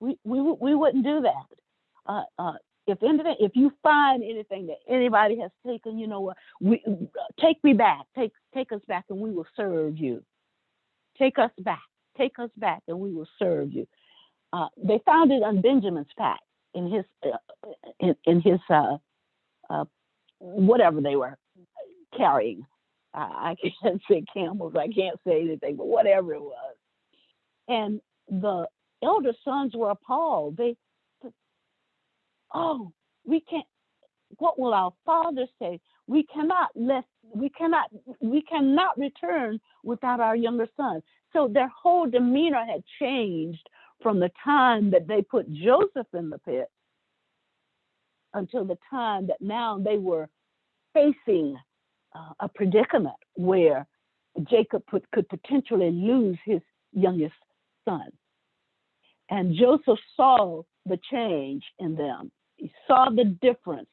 We wouldn't do that. If you find anything that anybody has taken, you know what? Take me back. Take us back, and we will serve you. Take us back, and we will serve you." They found it on Benjamin's pack in his whatever they were carrying. I can't say camels. I can't say anything, but whatever it was. And the elder sons were appalled. They said, "Oh, we can't. What will our father say? We cannot return without our younger son." So their whole demeanor had changed from the time that they put Joseph in the pit until the time that now they were facing a predicament where Jacob could potentially lose his youngest son. And Joseph saw the change in them. He saw the difference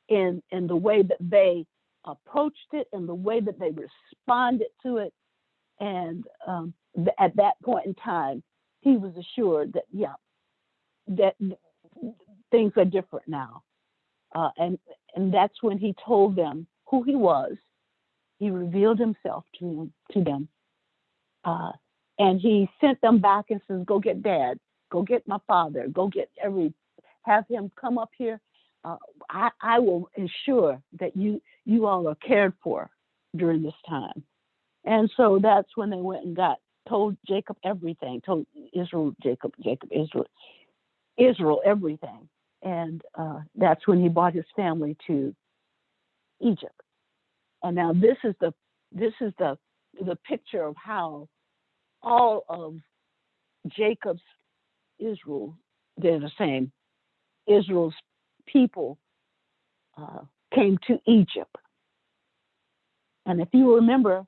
in the way that they approached it and the way that they responded to it. And at that point in time, he was assured that, that things are different now. And that's when he told them who he was. He revealed himself to them. And he sent them back and says, "Go get Dad. Go get my father. Go get have him come up here. I will ensure that you all are cared for during this time." And so that's when they went and told Jacob everything, told Israel, Israel everything. And that's when he brought his family to Egypt. And now this is the picture of how all of Jacob's Israel, they're the same. Israel's people came to Egypt. And if you remember,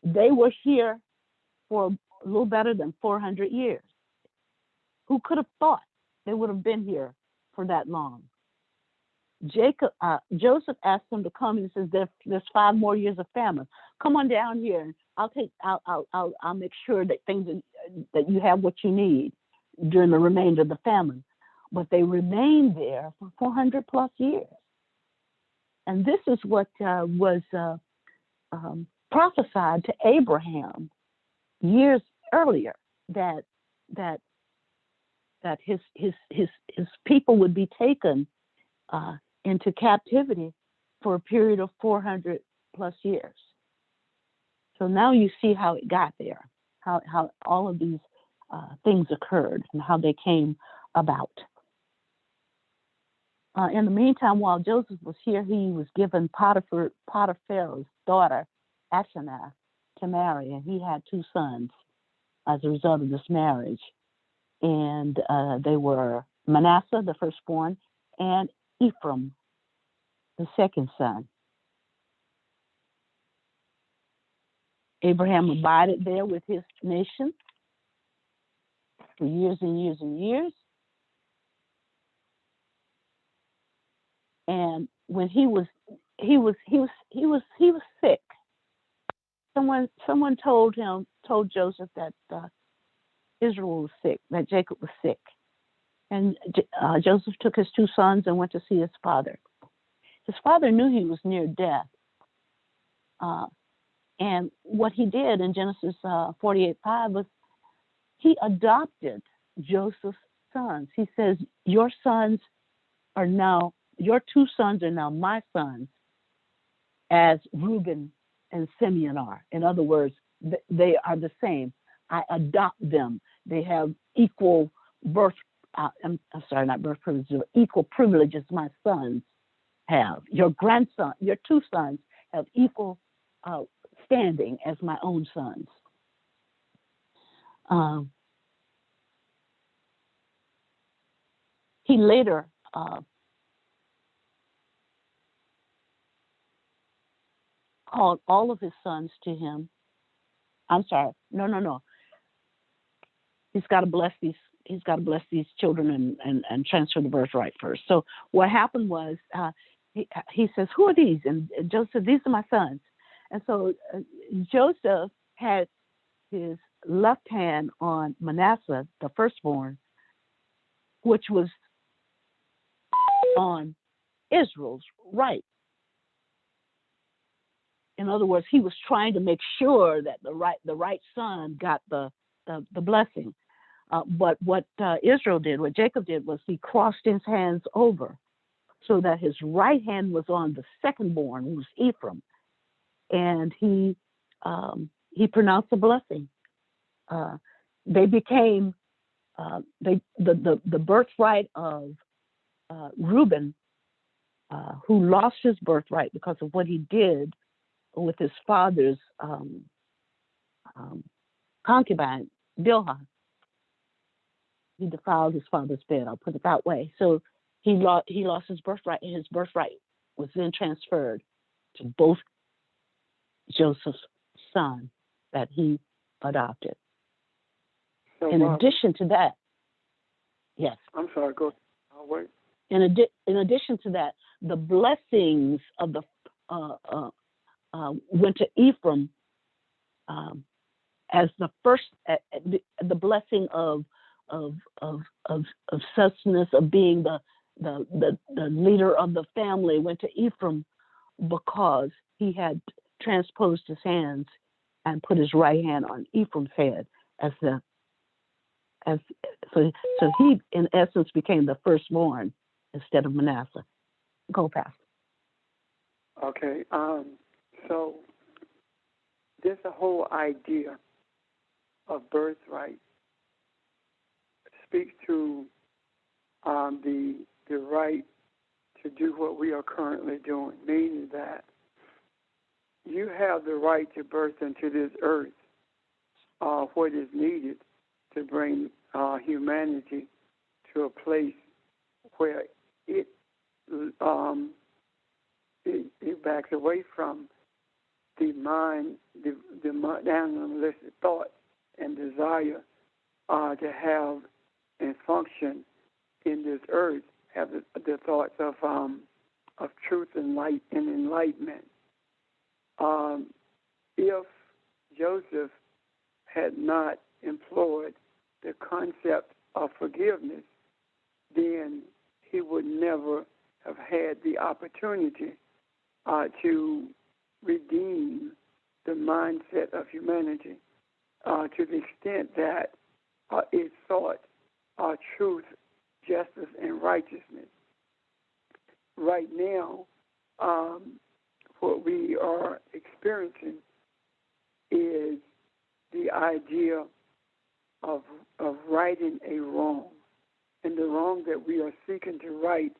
they were here for a little better than 400 years. Who could have thought they would have been here for that long? Joseph asked them to come, and he says, "There's 5 more years of famine. Come on down here, and I'll make sure that that you have what you need during the remainder of the famine." But they remained there for 400 plus years. And this is what was prophesied to Abraham years earlier, that his people would be taken into captivity for a period of 400 plus years. So now you see how it got there, how all of these things occurred and how they came about. In the meantime, while Joseph was here, he was given Potiphar's daughter, Asenath, to marry, and he had 2 sons as a result of this marriage. And they were Manasseh, the firstborn, and Ephraim, the second son. Abraham abided there with his nation for years and years and years. And when he was sick. Someone told Joseph that Israel was sick, that Jacob was sick. And Joseph took his 2 sons and went to see his father. His father knew he was near death. And what he did in Genesis 48:5 was he adopted Joseph's sons. He says, your 2 sons are now my sons, as Reuben and Simeon are. In other words, they are the same. I adopt them. They have equal birth, not birth privileges, but equal privileges my sons have. Your 2 sons have equal standing as my own sons. He later called all of his sons to him. I'm sorry. No. He's got to bless these he's got to bless these children and transfer the birthright first. So what happened was he says, "Who are these?" And Joseph said, "These are my sons." And so Joseph had his left hand on Manasseh, the firstborn, which was on Israel's right. In other words, he was trying to make sure that the right son got the blessing. But what Israel did, what Jacob did, was he crossed his hands over so that his right hand was on the secondborn, who was Ephraim, and he pronounced a blessing. They became the birthright of Reuben, who lost his birthright because of what he did with his father's concubine, Bilhah. He defiled his father's bed, I'll put it that way. So he lost his birthright, and his birthright was then transferred to both Joseph's son that he adopted. So, in addition to that, yes. I'm sorry, go ahead. I'll wait. In addition to that, the blessings of the went to Ephraim as the first, the blessing of sustenance, of being the leader of the family, went to Ephraim because he had transposed his hands and put his right hand on Ephraim's head so he in essence became the firstborn instead of Manasseh. Go past. Okay. So there's a whole idea of birthright speaks to the right to do what we are currently doing, meaning that you have the right to birth into this earth what is needed to bring humanity to a place where it backs away from the mind, the animalistic thought and desire to have and function in this earth, have the thoughts of truth and light and enlightenment. If Joseph had not employed the concept of forgiveness, then he would never have had the opportunity to redeem the mindset of humanity to the extent that it sought truth, justice, and righteousness. Right now, what we are experiencing is the idea of righting a wrong. And the wrong that we are seeking to right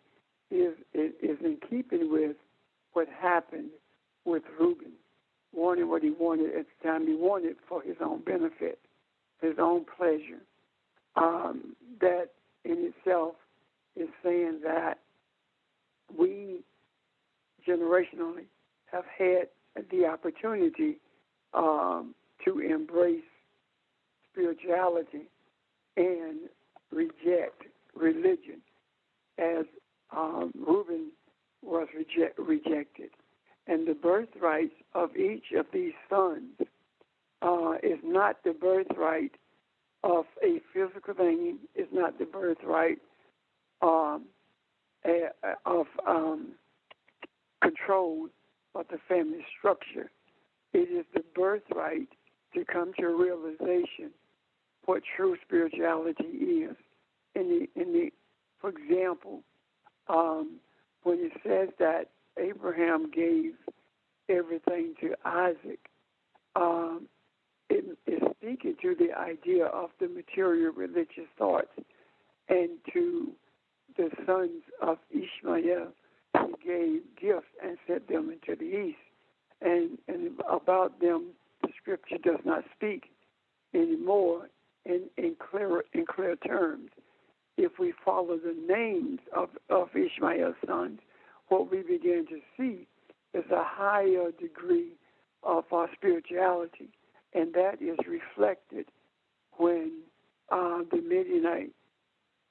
is in keeping with what happened with Reuben, wanting what he wanted at the time he wanted for his own benefit, his own pleasure. That in itself is saying that we generationally have had the opportunity to embrace spirituality and reject religion, as Reuben was rejected. And the birthrights of each of these sons is not the birthright of a physical thing, is not the birthright of control of the family structure. It is the birthright to come to a realization what true spirituality is. For example, when it says that Abraham gave everything to Isaac, it is speaking to the idea of the material religious thoughts, and to the sons of Ishmael, he gave gifts and sent them into the east. And about them, the scripture does not speak anymore in clear terms. If we follow the names of Ishmael's sons, what we begin to see is a higher degree of our spirituality, and that is reflected when the Midianite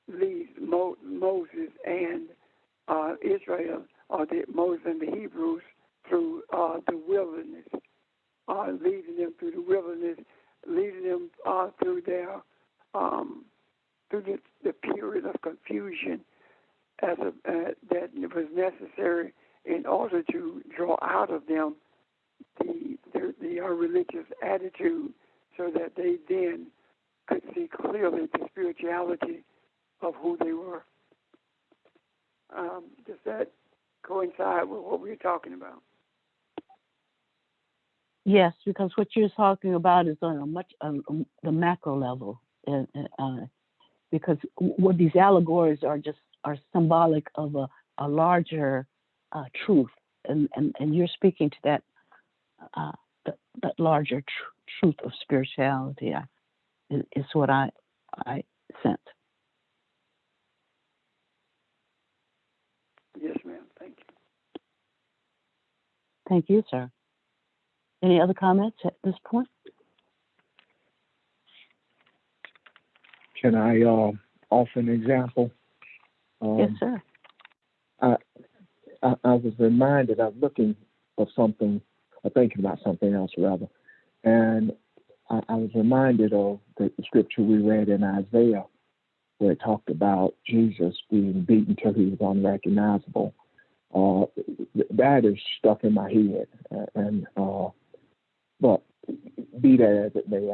leads Moses and Israel, or Moses and the Hebrews, through the wilderness, leading them through the wilderness, leading them through their through the period of confusion that was necessary in order to draw out of them the religious attitude, so that they then could see clearly the spirituality of who they were. Does that coincide with what we're talking about? Yes, because what you're talking about is on a much the macro level, because what these allegories are symbolic of a larger truth, and you're speaking to that that larger truth of spirituality. Is what I sense. Yes, ma'am. Thank you. Thank you, sir. Any other comments at this point? Can I offer an example? Yes, sir. I was reminded, I was looking for something, or thinking about something else rather, and I was reminded of the scripture we read in Isaiah, where it talked about Jesus being beaten till he was unrecognizable. That is stuck in my head, and but be that as it may,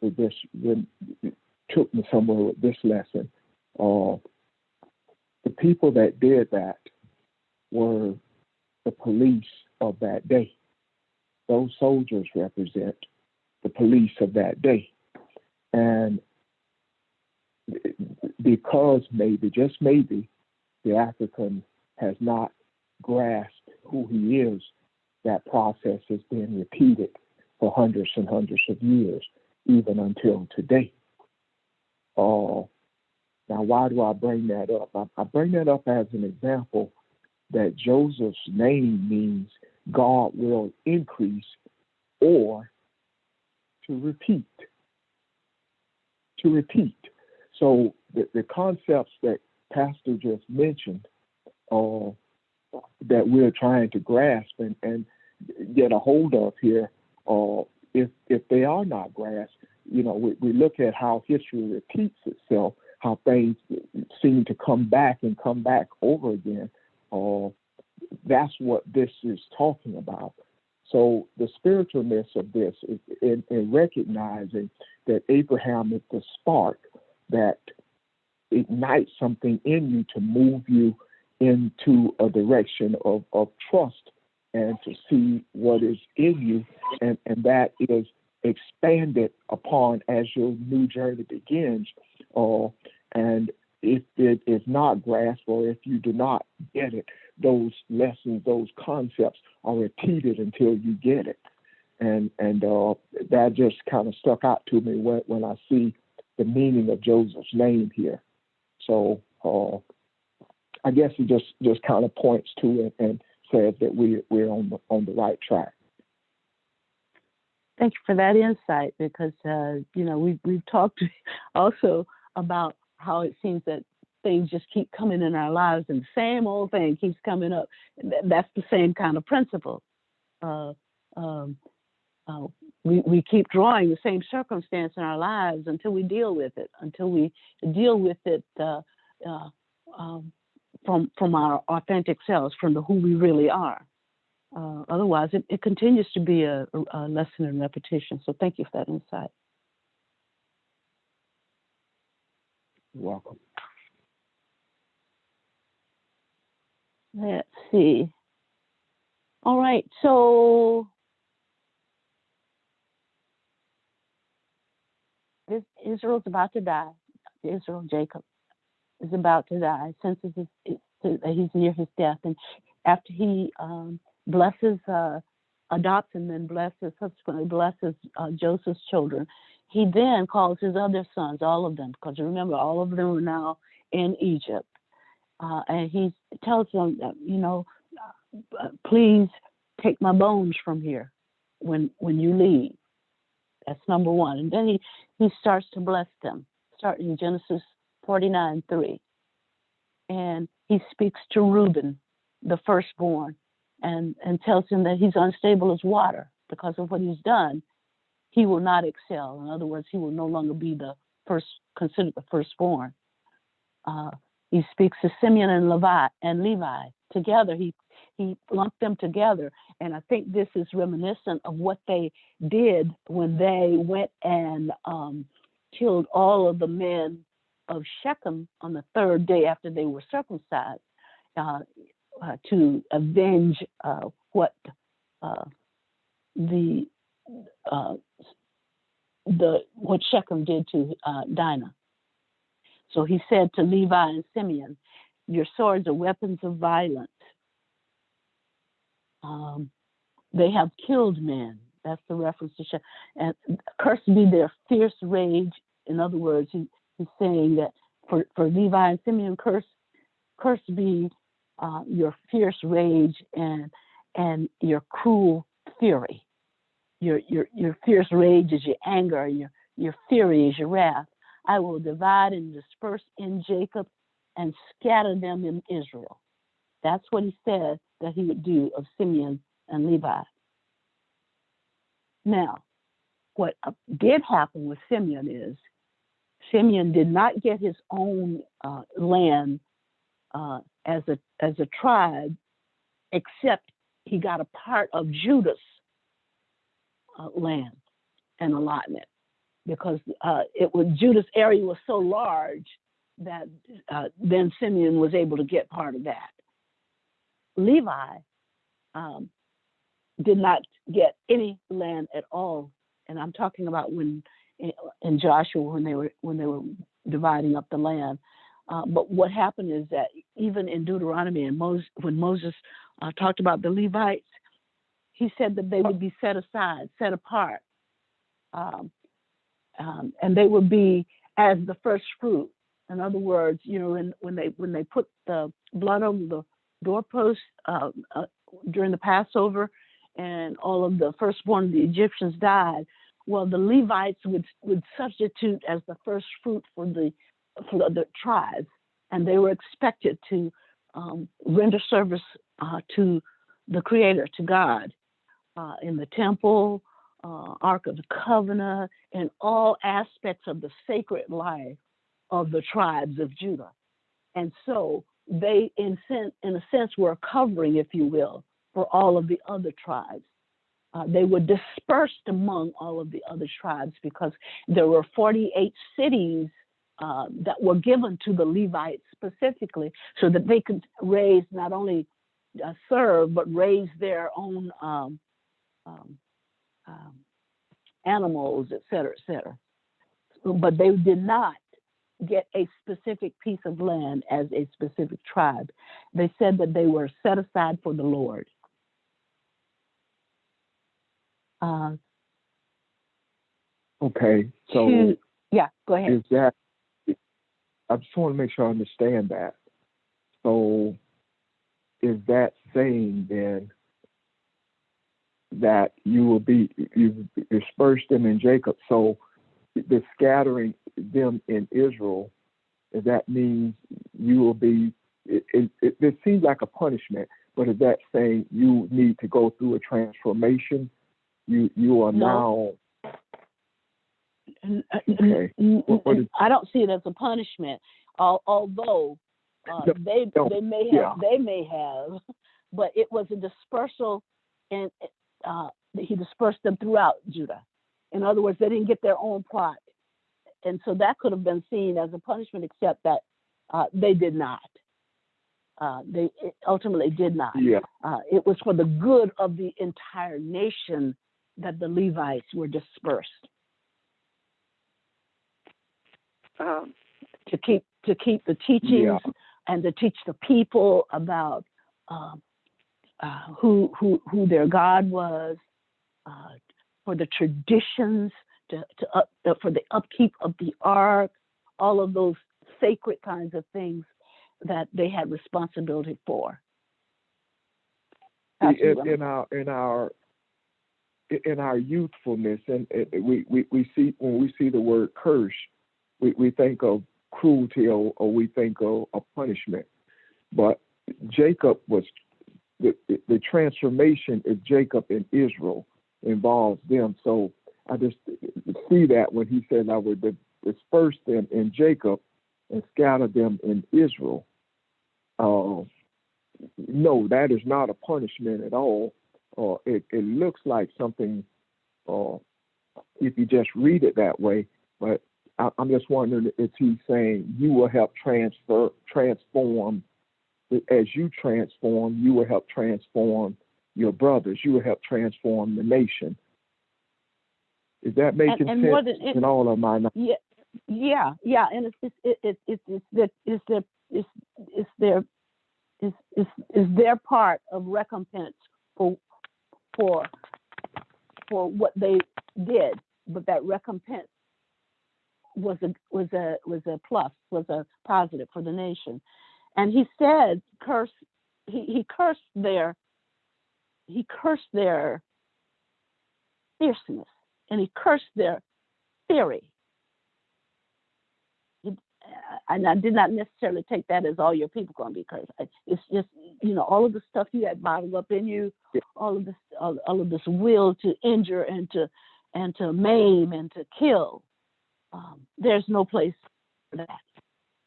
it just took me somewhere with this lesson. The people that did that were the police of that day. Those soldiers represent the police of that day. And because maybe, just maybe, the African has not grasped who he is, that process has been repeated for hundreds and hundreds of years, even until today. Now, why do I bring that up? I bring that up as an example that Joseph's name means God will increase, or to repeat. To repeat. So the concepts that Pastor just mentioned that we're trying to grasp and get a hold of here, if they are not grasped, we look at how history repeats itself, how things seem to come back and come back over again. That's what this is talking about. So the spiritualness of this is in recognizing that Abraham is the spark that ignites something in you to move you into a direction of trust and to see what is in you, and that is expanded upon as your new journey begins. And if it is not grasped, or if you do not get it, those lessons, those concepts are repeated until you get it. And that just kind of stuck out to me when I see the meaning of Joseph's name here. So I guess it just kind of points to it and says that we're on the right track. Thank you for that insight, because we've talked also about how it seems that things just keep coming in our lives, and the same old thing keeps coming up. That's the same kind of principle. We keep drawing the same circumstance in our lives until we deal with it, from our authentic selves, from who we really are. Otherwise, it continues to be a lesson in repetition. So thank you for that insight. You're welcome. Let's see. All right, so Israel's about to die. Jacob is about to die. Senses he's near his death, and after he adopts and then subsequently blesses Joseph's children, he then calls his other sons, all of them, because remember, all of them are now in Egypt. And he tells them that, please take my bones from here when you leave. That's number one. And then he starts to bless them, starting in Genesis 49:3. And he speaks to Reuben, the firstborn, and tells him that he's unstable as water because of what he's done. He will not excel. In other words, he will no longer be considered the firstborn. He speaks to Simeon and Levi together. He lumped them together, and I think this is reminiscent of what they did when they went and killed all of the men of Shechem on the third day after they were circumcised, to avenge what what Shechem did to Dinah. So he said to Levi and Simeon, "Your swords are weapons of violence. They have killed men." That's the reference to Shechem. And cursed be their fierce rage. In other words, he's saying that for Levi and Simeon, cursed be your fierce rage and your cruel fury. Your fierce rage is your anger, your fury is your wrath. I will divide and disperse in Jacob and scatter them in Israel. That's what he said that he would do of Simeon and Levi. Now, what did happen with Simeon is Simeon did not get his own land as a tribe, except he got a part of Judah's land and allotment, because Judah's area was so large that then Simeon was able to get part of that. Levi did not get any land at all, and I'm talking about when in Joshua when they were dividing up the land. But what happened is that even in Deuteronomy and when Moses talked about the Levites, he said that they would be set aside, set apart, and they would be as the first fruit. In other words, when they put the blood on the doorpost during the Passover, and all of the firstborn of the Egyptians died, well, the Levites would substitute as the first fruit for the tribes, and they were expected to render service to the Creator, to God, in the temple, Ark of the Covenant, and all aspects of the sacred life of the tribes of Judah. And so they, in a sense, were a covering, if you will, for all of the other tribes. They were dispersed among all of the other tribes because there were 48 cities that were given to the Levites specifically so that they could raise, not only serve, but raise their own animals, et cetera, et cetera. But they did not get a specific piece of land as a specific tribe. They said that they were set aside for the Lord. Okay, so yeah, go ahead. Is that? I just want to make sure I understand that. So, is that saying then that you dispersed them in Jacob? So, the scattering them in Israel, does that mean you will be? It seems like a punishment, but is that saying you need to go through a transformation? You are no. now. Okay. I don't see it as a punishment, although they may have, but it was a dispersal, and he dispersed them throughout Judah. In other words, they didn't get their own plot, and so that could have been seen as a punishment, except that they did not. They ultimately did not. Yeah. It was for the good of the entire nation that the Levites were dispersed. To keep the teachings and to teach the people about who their God was, for the traditions, for the upkeep of the ark, all of those sacred kinds of things that they had responsibility for. In our youthfulness, and we see when we see the word curse, we think of cruelty or we think of a punishment. But Jacob was, the transformation of Jacob and Israel involves them. So I just see that when he said, I would disperse them in Jacob and scatter them in Israel. No, that is not a punishment at all. It looks like something, if you just read it that way, but I'm just wondering if he's saying you will help transform, as you transform, you will help transform your brothers, you will help transform the nation. Is that making and sense more than in all of my? Yeah, and it's their part of recompense for what they did, but that recompense was a plus, was a positive for the nation. And he said, he cursed their fierceness, and he cursed their theory. And I did not necessarily take that as all your people going to be cursed. It's just, all of the stuff you had bottled up in you, all of this will to injure and to maim and to kill. There's no place for that,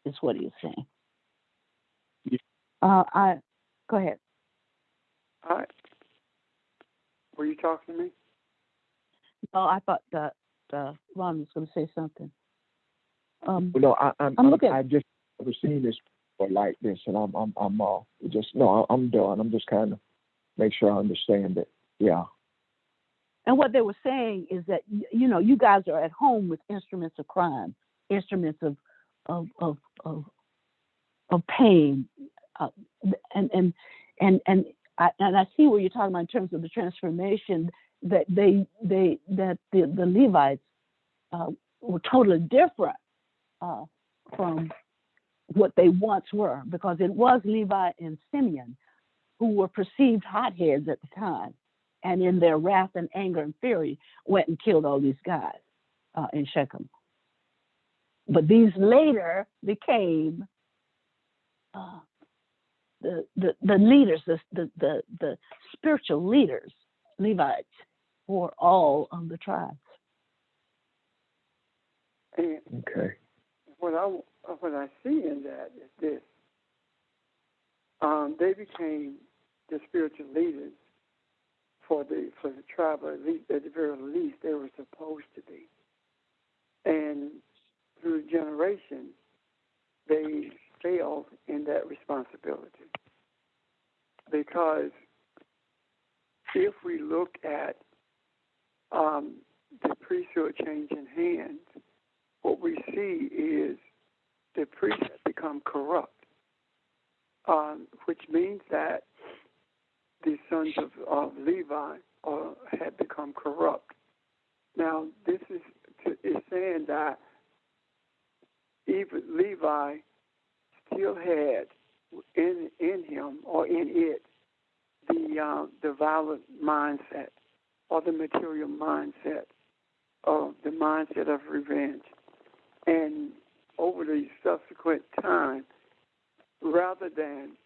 is what he is saying. Go ahead. All right. Were you talking to me? No, I thought that Ron was going to say something. No, I'm looking. I just never seen this like this, and I'm done. I'm just kind of make sure I understand it. Yeah. And what they were saying is that you guys are at home with instruments of crime, instruments of pain, and I see where you're talking about in terms of the transformation that the Levites were totally different from what they once were, because it was Levi and Simeon who were perceived hotheads at the time, and in their wrath and anger and fury went and killed all these guys in Shechem. But these later became the leaders, the spiritual leaders, Levites, for all of the tribes. And Okay. what I see in that is this: they became the spiritual leaders for the tribe, or at least at the very least they were supposed to be. And through generations, they failed in that responsibility. Because if we look at the priesthood changing hands, what we see is the priests have become corrupt, which means that the sons of Levi had become corrupt. Now, this is saying that even Levi still had in him or in it the violent mindset or the material mindset of the mindset of revenge. And over the subsequent time, rather than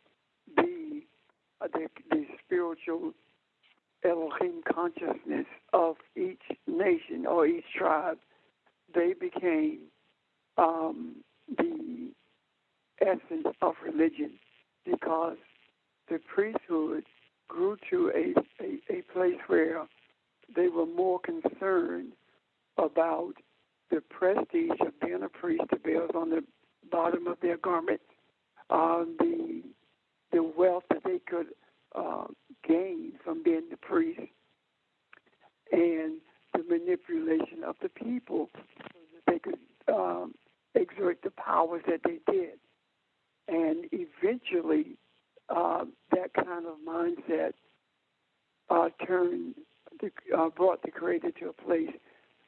be the spiritual Elohim consciousness of each nation or each tribe, they became the essence of religion, because the priesthood grew to a place where they were more concerned about the prestige of being a priest, the bells on the bottom of their garments, the wealth that they could gain from being the priest, and the manipulation of the people so that they could exert the powers that they did. And eventually, that kind of mindset brought the Creator to a place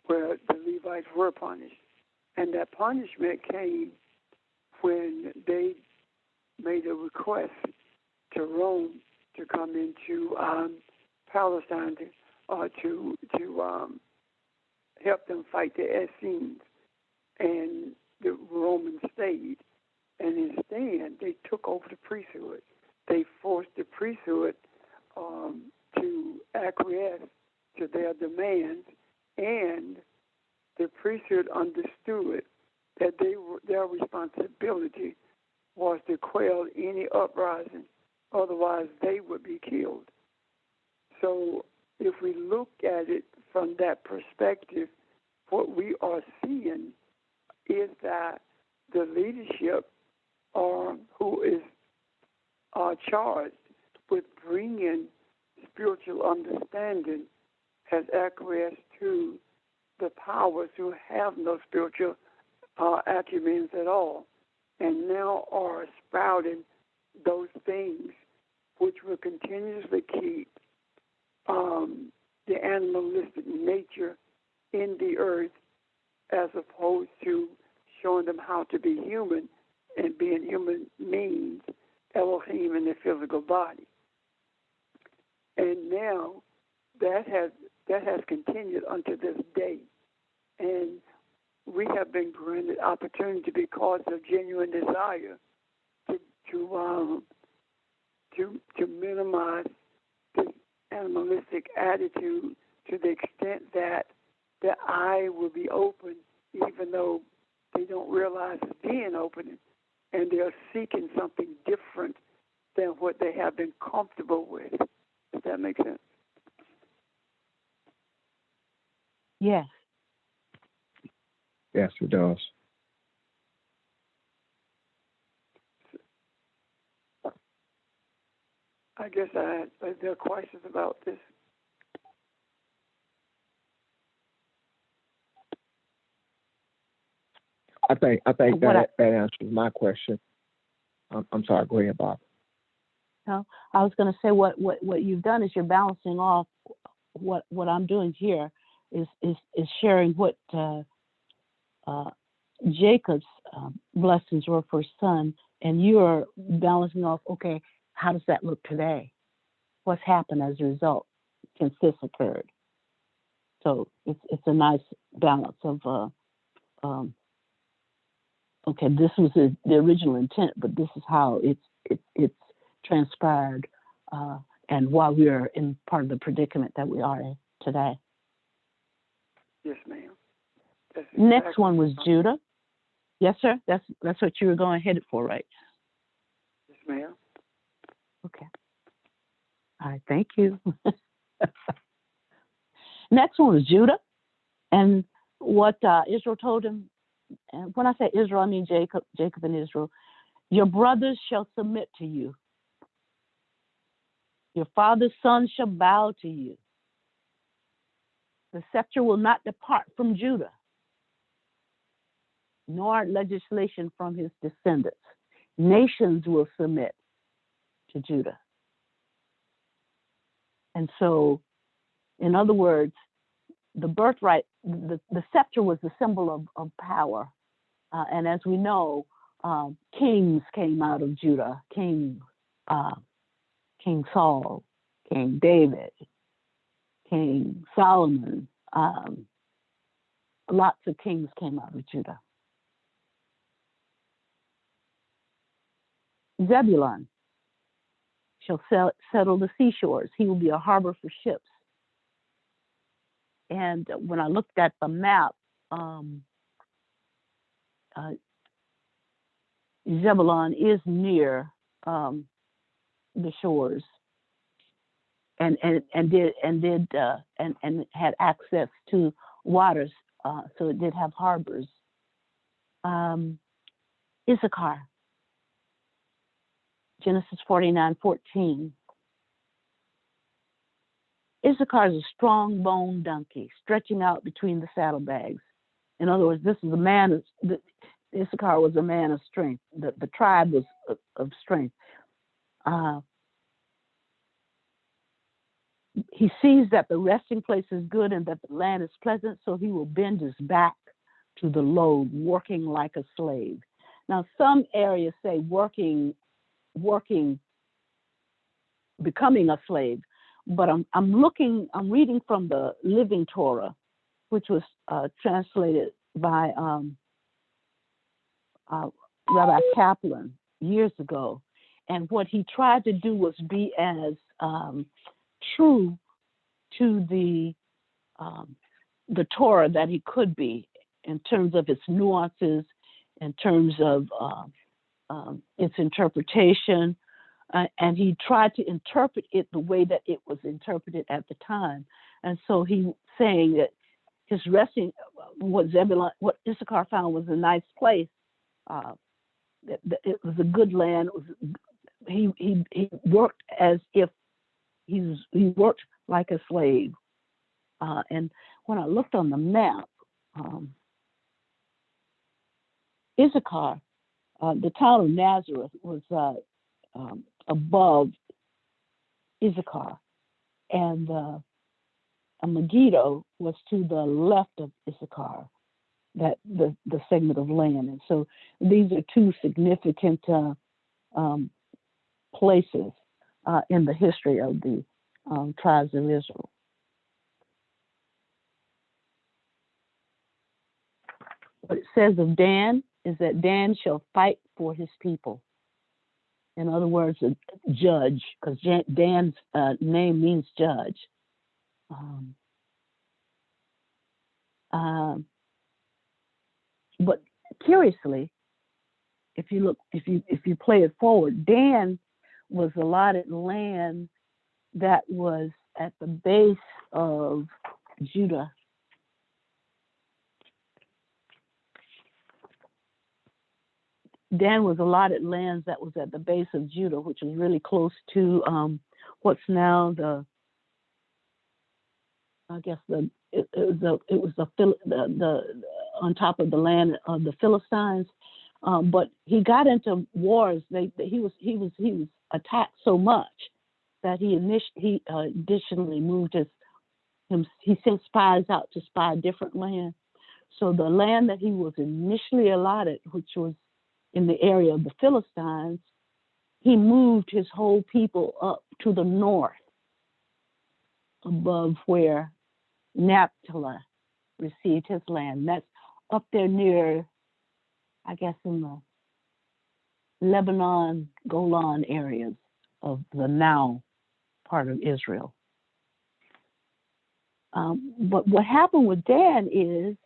where the Levites were punished. And that punishment came when they made a request to Rome to come into Palestine to help them fight the Essenes. And the Romans stayed, and instead they took over the priesthood. They forced the priesthood to acquiesce to their demands, and the priesthood understood that their responsibility was to quell any uprising, otherwise they would be killed. So if we look at it from that perspective, what we are seeing is that the leadership who is charged with bringing spiritual understanding has acquiesced to the powers who have no spiritual acumen at all, and now are sprouting those things which will continuously keep the animalistic nature in the earth, as opposed to showing them how to be human, and being human means Elohim in their physical body. And now that has continued unto this day, and we have been granted opportunity because of genuine desire to minimize this animalistic attitude to the extent that the eye will be open, even though they don't realize it's being opened, and they're seeking something different than what they have been comfortable with. Does that make sense? Yes. Yes, it does. I guess are there questions about this? I think What that answers my question. I'm sorry. Go ahead, Bob. No, I was going to say what you've done is you're balancing off what I'm doing here is sharing what Jacob's blessings were for his son, and you are balancing off. Okay, how does that look today? What's happened as a result since this occurred? So it's a nice balance of okay, this was the original intent, but this is how it's transpired, and why we are in part of the predicament that we are in today. Yes, ma'am. Next one was Judah. Yes, sir. That's what you were going headed for, right? Yes, ma'am. Okay. All right. Thank you. Next one was Judah, and what Israel told him. And when I say Israel, I mean Jacob and Israel. Your brothers shall submit to you. Your father's son shall bow to you. The scepter will not depart from Judah, nor legislation from his descendants. Nations will submit to Judah. And so, in other words, the birthright, the scepter was the symbol of power. And as we know, kings came out of Judah. King Saul, King David, King Solomon. Lots of kings came out of Judah. Zebulun shall settle the seashores. He will be a harbor for ships. And when I looked at the map, Zebulun is near the shores, and had access to waters, so it did have harbors. Issachar, Genesis 49:14. Issachar is a strong boned donkey stretching out between the saddlebags. In other words, this is a man. Issachar was a man of strength. The tribe was of strength. He sees that the resting place is good and that the land is pleasant, so he will bend his back to the load, working like a slave. Now, some areas say working, becoming a slave, but I'm reading from the Living Torah, which was translated by Rabbi Kaplan years ago, and what he tried to do was be as true to the Torah that he could be, in terms of its nuances, in terms of its interpretation, and he tried to interpret it the way that it was interpreted at the time. And so he saying that his resting, what Issachar found was a nice place. It was a good land. He worked as if he worked like a slave. And when I looked on the map, Issachar, the town of Nazareth was above Issachar, and Megiddo was to the left of Issachar, that the segment of land. And so these are two significant places in the history of the tribes of Israel. What it says of Dan is that Dan shall fight for his people. In other words, a judge, because Dan's name means judge. But curiously, if you play it forward, Dan was allotted land that was at the base of Judah. Dan was allotted lands that was at the base of Judah, which was really close to what's now on top of the land of the Philistines. But he got into wars. He was attacked so much that he additionally moved he sent spies out to spy different land. So the land that he was initially allotted, which was in the area of the Philistines, he moved his whole people up to the north, above where Naphtali received his land. That's up there near, I guess, in the Lebanon, Golan areas of the now part of Israel. But what happened with Dan is,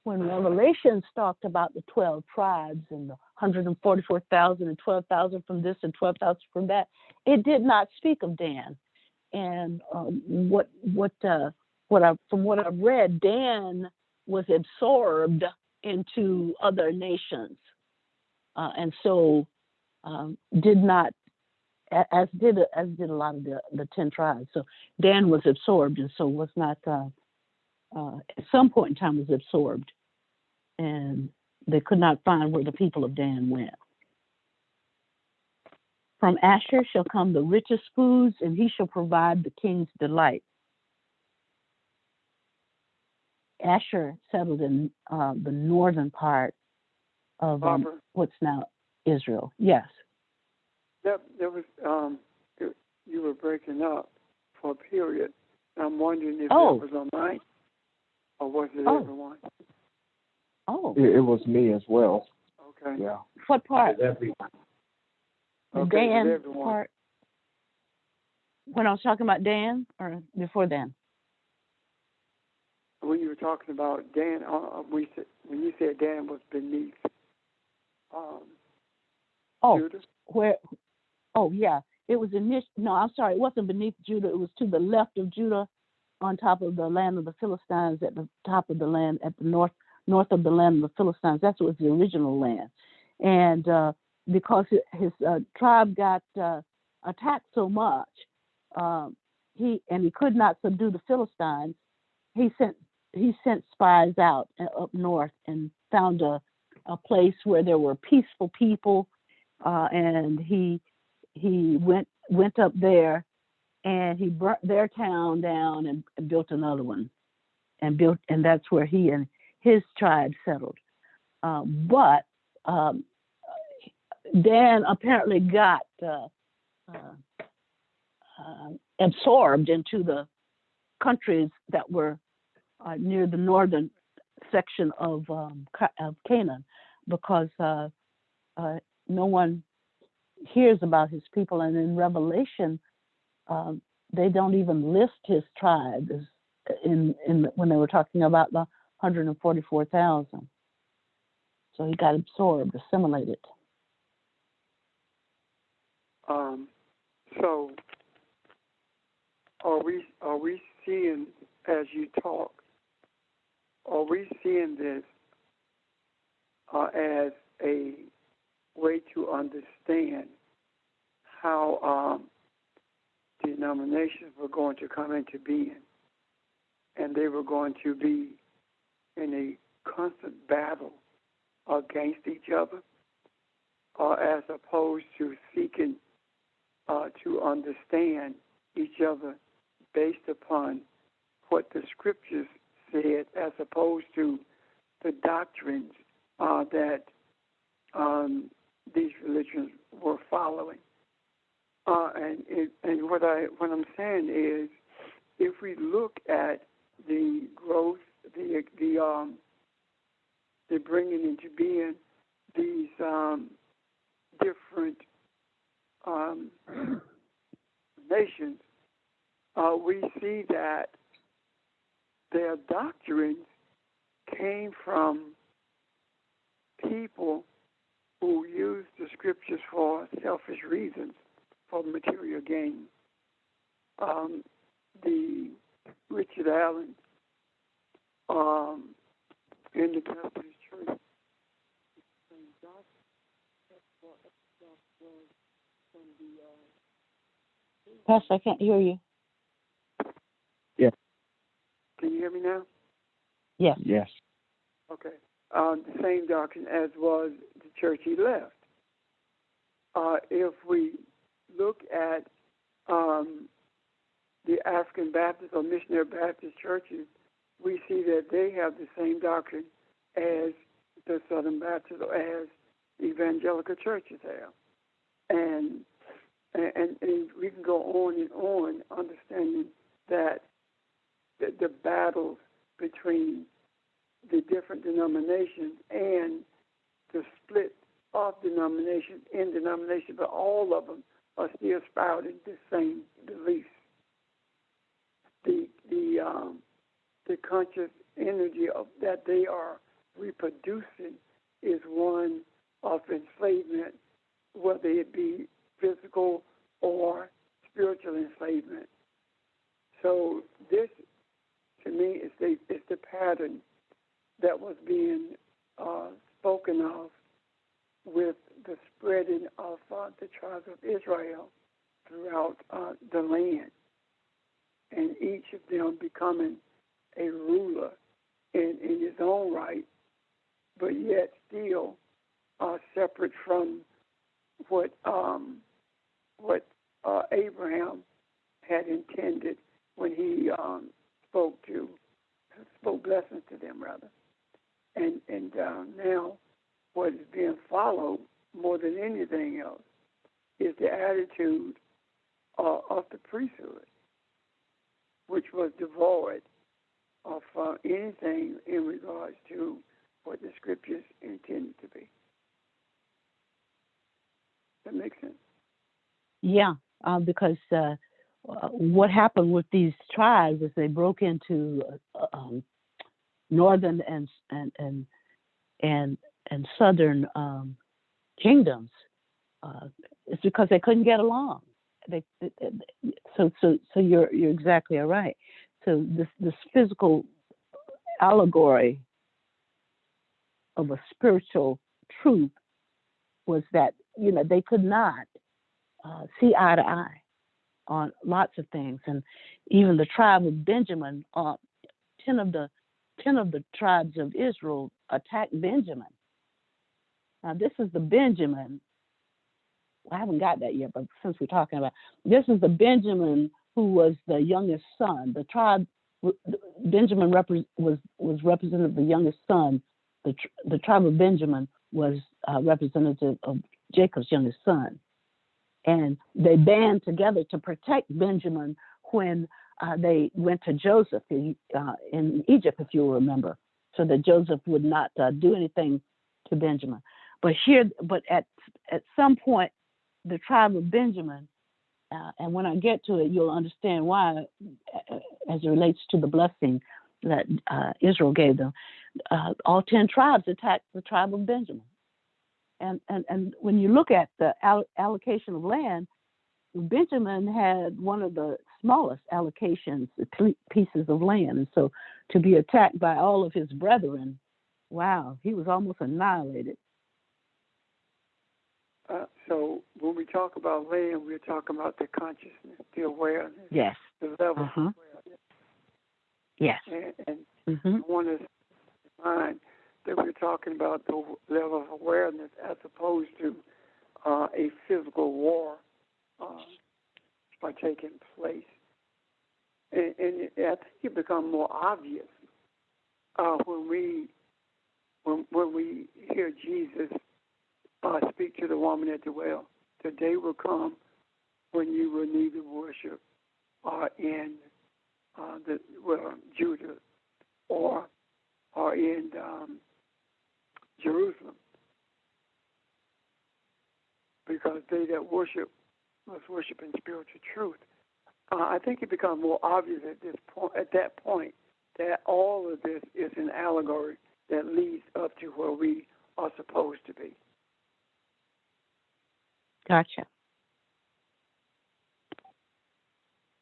when Revelations talked about the 12 tribes and the 144,000 and 12,000 from this and 12,000 from that, it did not speak of Dan. And from what I've read, Dan was absorbed into other nations, and so did not, as did a lot of the 10 tribes. So Dan was absorbed, and so was not. At some point in time was absorbed, and they could not find where the people of Dan went. From Asher shall come the richest foods, and he shall provide the king's delight. Asher settled in the northern part of what's now Israel. Yes. There was you were breaking up for a period. I'm wondering if that was on mine. Or was it everyone? It was me as well. Okay. Yeah. What part? Everyone. The Dan part? When I was talking about Dan, or before Dan? When you were talking about Dan, when you said Dan was beneath Judah? Where? Oh, yeah. It was no, I'm sorry. It wasn't beneath Judah. It was to the left of Judah, on top of the land of the Philistines, at the top of the land, at the north of the land of the Philistines. That was the original land. And because his tribe got attacked so much, he could not subdue the Philistines. He sent spies out up north and found a place where there were peaceful people, and he went up there, and he burnt their town down and built another one, and that's where he and his tribe settled. But Dan apparently got absorbed into the countries that were near the northern section of Canaan. because no one hears about his people, and in Revelation, they don't even list his tribe in when they were talking about the 144,000. So he got absorbed, assimilated. So are we seeing, as you talk, are we seeing this as a way to understand how denominations were going to come into being, and they were going to be in a constant battle against each other, as opposed to seeking to understand each other based upon what the scriptures said, as opposed to the doctrines that these religions were following. And what I'm saying is, if we look at the growth, the bringing into being these different nations, we see that their doctrines came from people who used the scriptures for selfish reasons, for material gain. The Richard Allen in the Methodist Church, Pastor, I can't hear you. Can you hear me now? Yes. Yes. Okay. The same doctrine as was the church he left. If we look at the African Baptist or Missionary Baptist churches, we see that they have the same doctrine as the Southern Baptist or as evangelical churches have. And we can go on and on, understanding that the battles between the different denominations and the split of denominations in denominations, but all of them are still spouting the same beliefs. The conscious energy of that they are reproducing is one of enslavement, whether it be physical or spiritual enslavement. So this, to me, is the pattern that was being spoken of with the spreading of the tribes of Israel throughout the land, and each of them becoming a ruler in his own right, but yet still separate from what Abraham had intended when he spoke blessings to them, rather. And now what is being followed more than anything else is the attitude of the priesthood, which was devoid of anything in regards to what the scriptures intended to be. That makes sense? Yeah, because what happened with these tribes is they broke into northern and southern kingdoms. It's because they couldn't get along. So you're exactly right. So this physical allegory of a spiritual truth was that they could not see eye to eye on lots of things, and even the tribe of Benjamin, 10 of the tribes of Israel attacked Benjamin. Now this is the Benjamin. I haven't got that yet, but since we're talking about, this is the Benjamin who was the youngest son. The tribe Benjamin was representative of the youngest son. The tribe of Benjamin was representative of Jacob's youngest son. And they band together to protect Benjamin when they went to Joseph in Egypt, if you'll remember, so that Joseph would not do anything to Benjamin. But at some point, the tribe of Benjamin, and when I get to it, you'll understand why, as it relates to the blessing that Israel gave them. All 10 tribes attacked the tribe of Benjamin. And when you look at the allocation of land, Benjamin had one of the smallest allocations, pieces of land. And so to be attacked by all of his brethren, wow, he was almost annihilated. So when we talk about land, we're talking about the consciousness, the awareness, Yes. the level of awareness. Yes. And I want to find that we're talking about the level of awareness as opposed to a physical war by taking place. And I think it becomes more obvious when we hear Jesus speak to the woman at the well. The day will come when you will neither worship in Judah or in Jerusalem, because they that worship must worship in spiritual truth. I think it becomes more obvious at that point that all of this is an allegory that leads up to where we are supposed to be. Gotcha.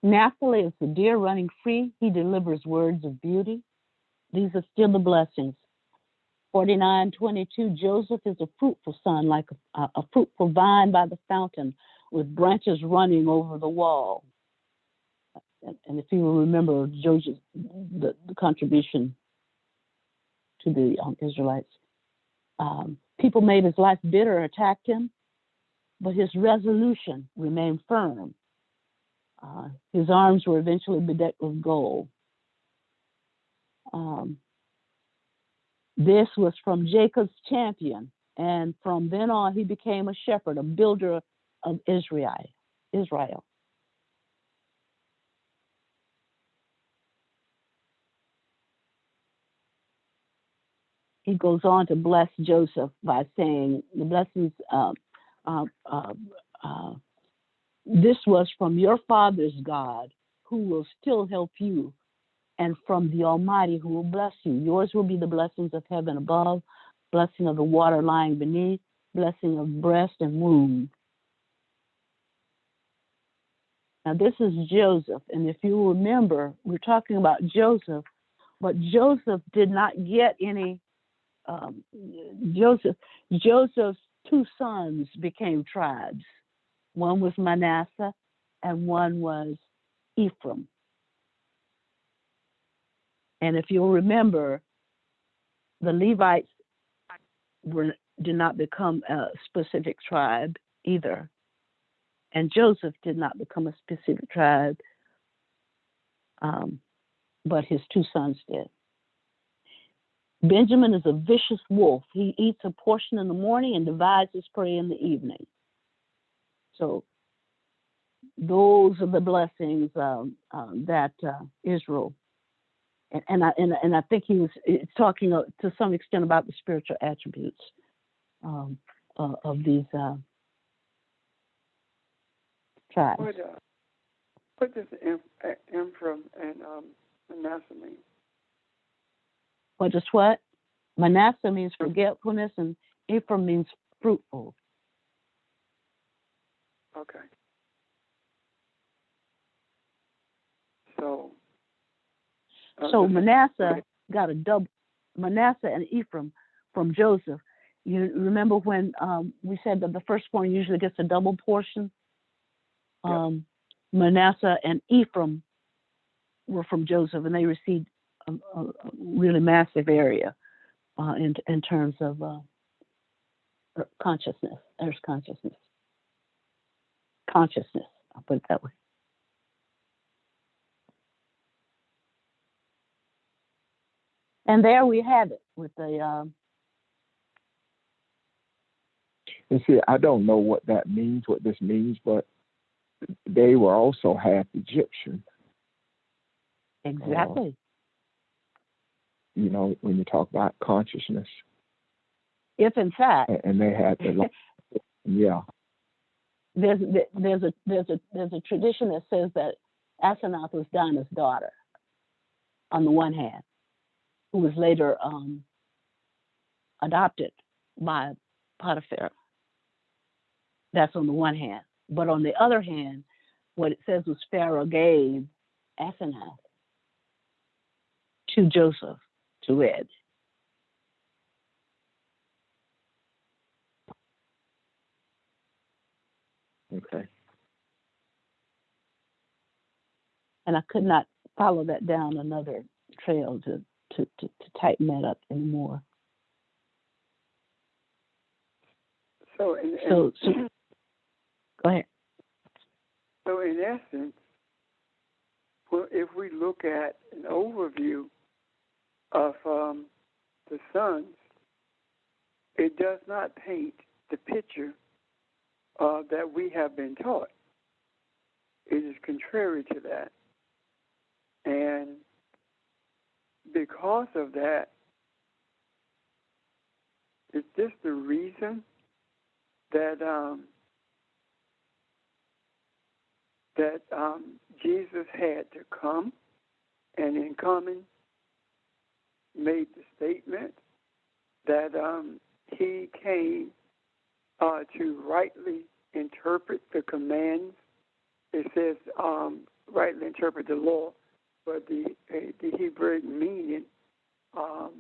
Naphtali is the deer running free. He delivers words of beauty. These are still the blessings. 49:22, Joseph is a fruitful son, like a fruitful vine by the fountain, with branches running over the wall. And if you will remember Joseph, the contribution to the Israelites, people made his life bitter, attacked him, but his resolution remained firm. His arms were eventually bedecked with gold. This was from Jacob's champion, and from then on he became a shepherd, a builder of Israel. He goes on to bless Joseph by saying, the blessings, this was from your father's God, who will still help you, and from the Almighty, who will bless you. Yours will be the blessings of heaven above, blessing of the water lying beneath, blessing of breast and womb. Now this is Joseph, and if you remember, we're talking about Joseph, but Joseph did not get any. Joseph's two sons became tribes. One was Manasseh, and one was Ephraim. And if you'll remember, the Levites did not become a specific tribe either. And Joseph did not become a specific tribe, but his two sons did. Benjamin is a vicious wolf. He eats a portion in the morning and divides his prey in the evening. So those are the blessings that Israel, and I think it's talking to some extent about the spiritual attributes of these tribes. What does Ephraim and Manasseh mean? What does what? Manasseh means forgetfulness, and Ephraim means fruitful. Okay. So Manasseh got a double. Manasseh and Ephraim from Joseph. You remember when we said that the firstborn usually gets a double portion? Yep. Manasseh and Ephraim were from Joseph, and they received a really massive area in terms of consciousness. There's consciousness. Consciousness, I'll put it that way. And there we have it with the. And see, I don't know what that means, what this means, but they were also half Egyptian. Exactly. When you talk about consciousness. If in fact and they had the yeah. there's a tradition that says that Asenath was Dinah's daughter, on the one hand, who was later adopted by Potiphar. That's on the one hand. But on the other hand, what it says was Pharaoh gave Asenath to Joseph to wed. Okay. And I could not follow that down another trail to tighten that up anymore. So, So go ahead. So in essence, well, if we look at an overview of the sons, it does not paint the picture that we have been taught. It is contrary to that. And because of that, is this the reason that Jesus had to come, and in coming made the statement that he came to rightly interpret the commands? It says rightly interpret the law, but the Hebrew meaning of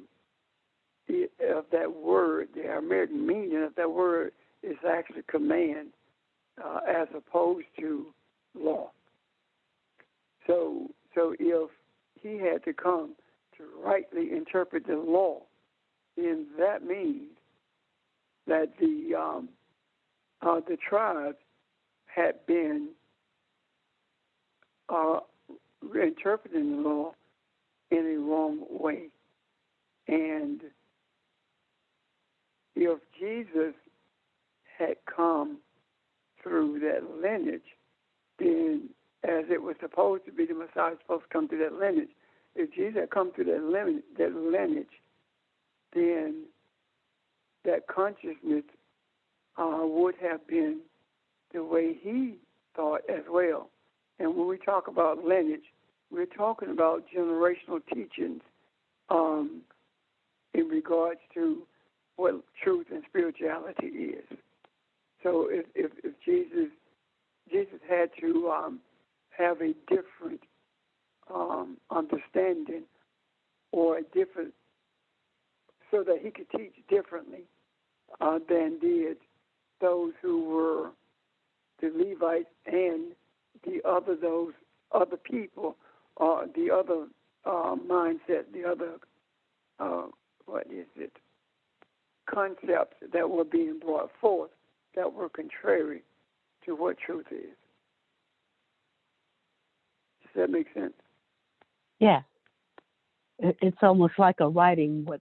that word, the Aramaic meaning of that word is actually command as opposed to law. So if he had to come to rightly interpret the law, then that means that the tribes had been interpreting the law in a wrong way. And if Jesus had come through that lineage, then as it was supposed to be, the Messiah was supposed to come through that lineage. If Jesus had come through that lineage, then that consciousness would have been the way he thought as well. And when we talk about lineage, we're talking about generational teachings in regards to what truth and spirituality is. So if Jesus had to have a different understanding, or a different, so that he could teach differently than did those who were the Levites and those other people, the other mindset, the other concepts that were being brought forth that were contrary to what truth is. Does that make sense? Yeah. It's almost like a writing what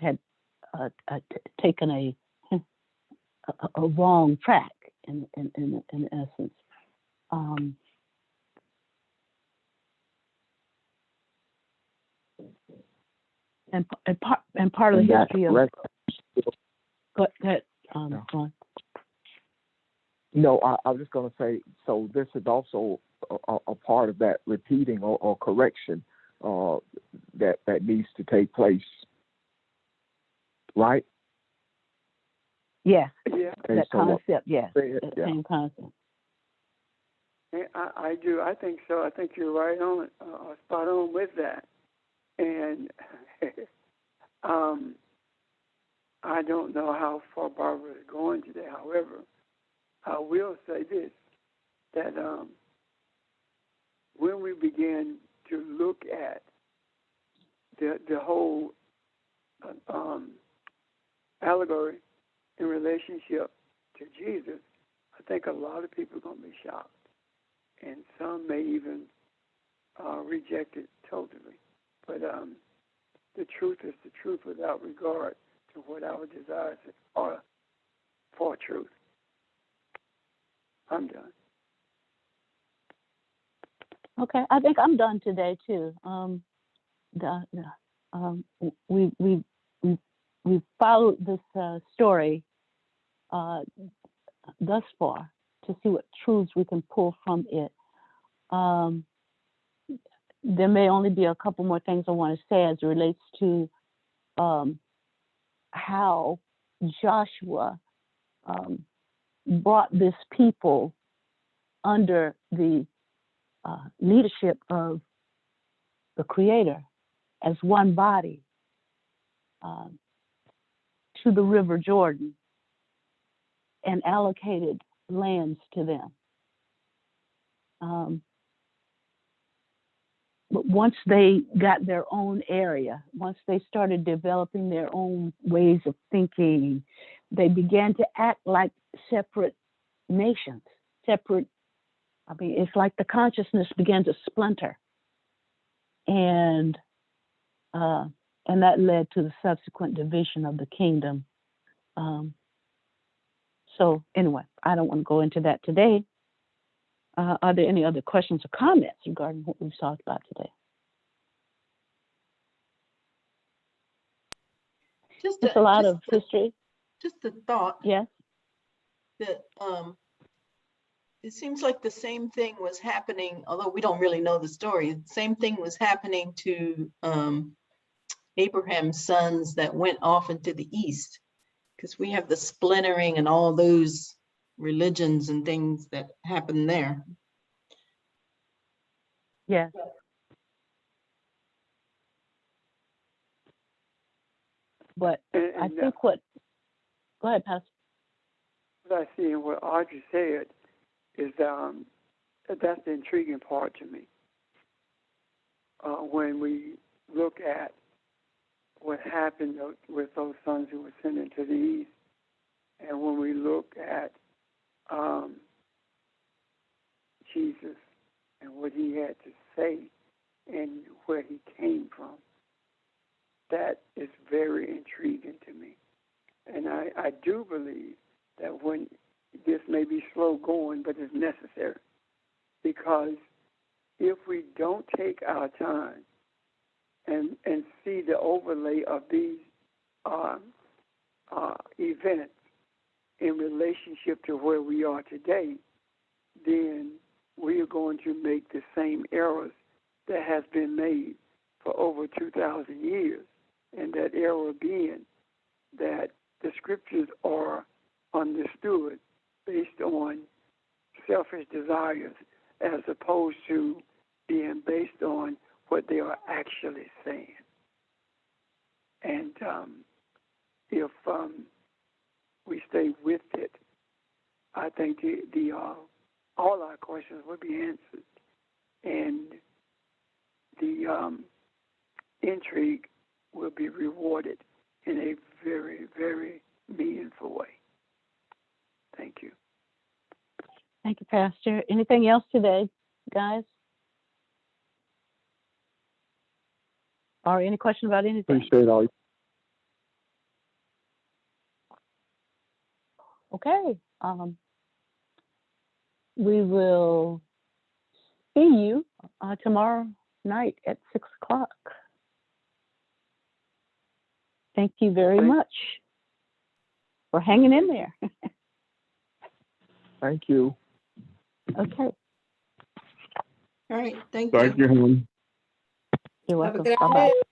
had taken a wrong track in essence. And part of the history of. Go ahead. Go on. No, I was just going to say, so this is also a part of that repeating or correction that needs to take place, right? Yeah. Yeah. That concept, yes. That same concept. I do. I think so. I think you're right on, spot on with that. And I don't know how far Barbara is going today. However, I will say this, that when we begin to look at the whole allegory in relationship to Jesus, I think a lot of people are going to be shocked. And some may even reject it totally. But the truth is the truth without regard to what our desires are for truth. I'm done. Okay, I think I'm done today too. We've followed this story thus far to see what truths we can pull from it. There may only be a couple more things I want to say as it relates to how Joshua brought this people under the leadership of the Creator as one body to the River Jordan and allocated lands to them. But once they got their own area, once they started developing their own ways of thinking, they began to act like separate nations, separate. I mean, it's like the consciousness began to splinter. And that led to the subsequent division of the kingdom. So anyway, I don't want to go into that today. Are there any other questions or comments regarding what we've talked about today? Just a lot of history. Just a thought Yes. that it seems like the same thing was happening, although we don't really know the story. The same thing was happening to Abraham's sons that went off into the east, because we have the splintering and all those religions and things that happen there. Yes. But I think go ahead, Pastor. What I see in what Audrey said is that's the intriguing part to me. When we look at what happened with those sons who were sent into the east, and when we look at Jesus and what he had to say and where he came from, that is very intriguing to me. And I do believe that when this may be slow going, but it's necessary, because if we don't take our time and see the overlay of these events in relationship to where we are today, then we are going to make the same errors that has been made for over 2,000 years. And that error being that the scriptures are understood based on selfish desires as opposed to being based on what they are actually saying. And if we stay with it, I think all our questions will be answered, and the intrigue will be rewarded in a very, very meaningful way. Thank you. Thank you, Pastor. Anything else today, guys? Or any question about anything? Appreciate all. Okay. We will see you tomorrow night at 6 o'clock. Thank you very much for hanging in there. Thank you. Okay. All right, thank you. Thank you, honey. You're Have a welcome. good Bye-bye. afternoon.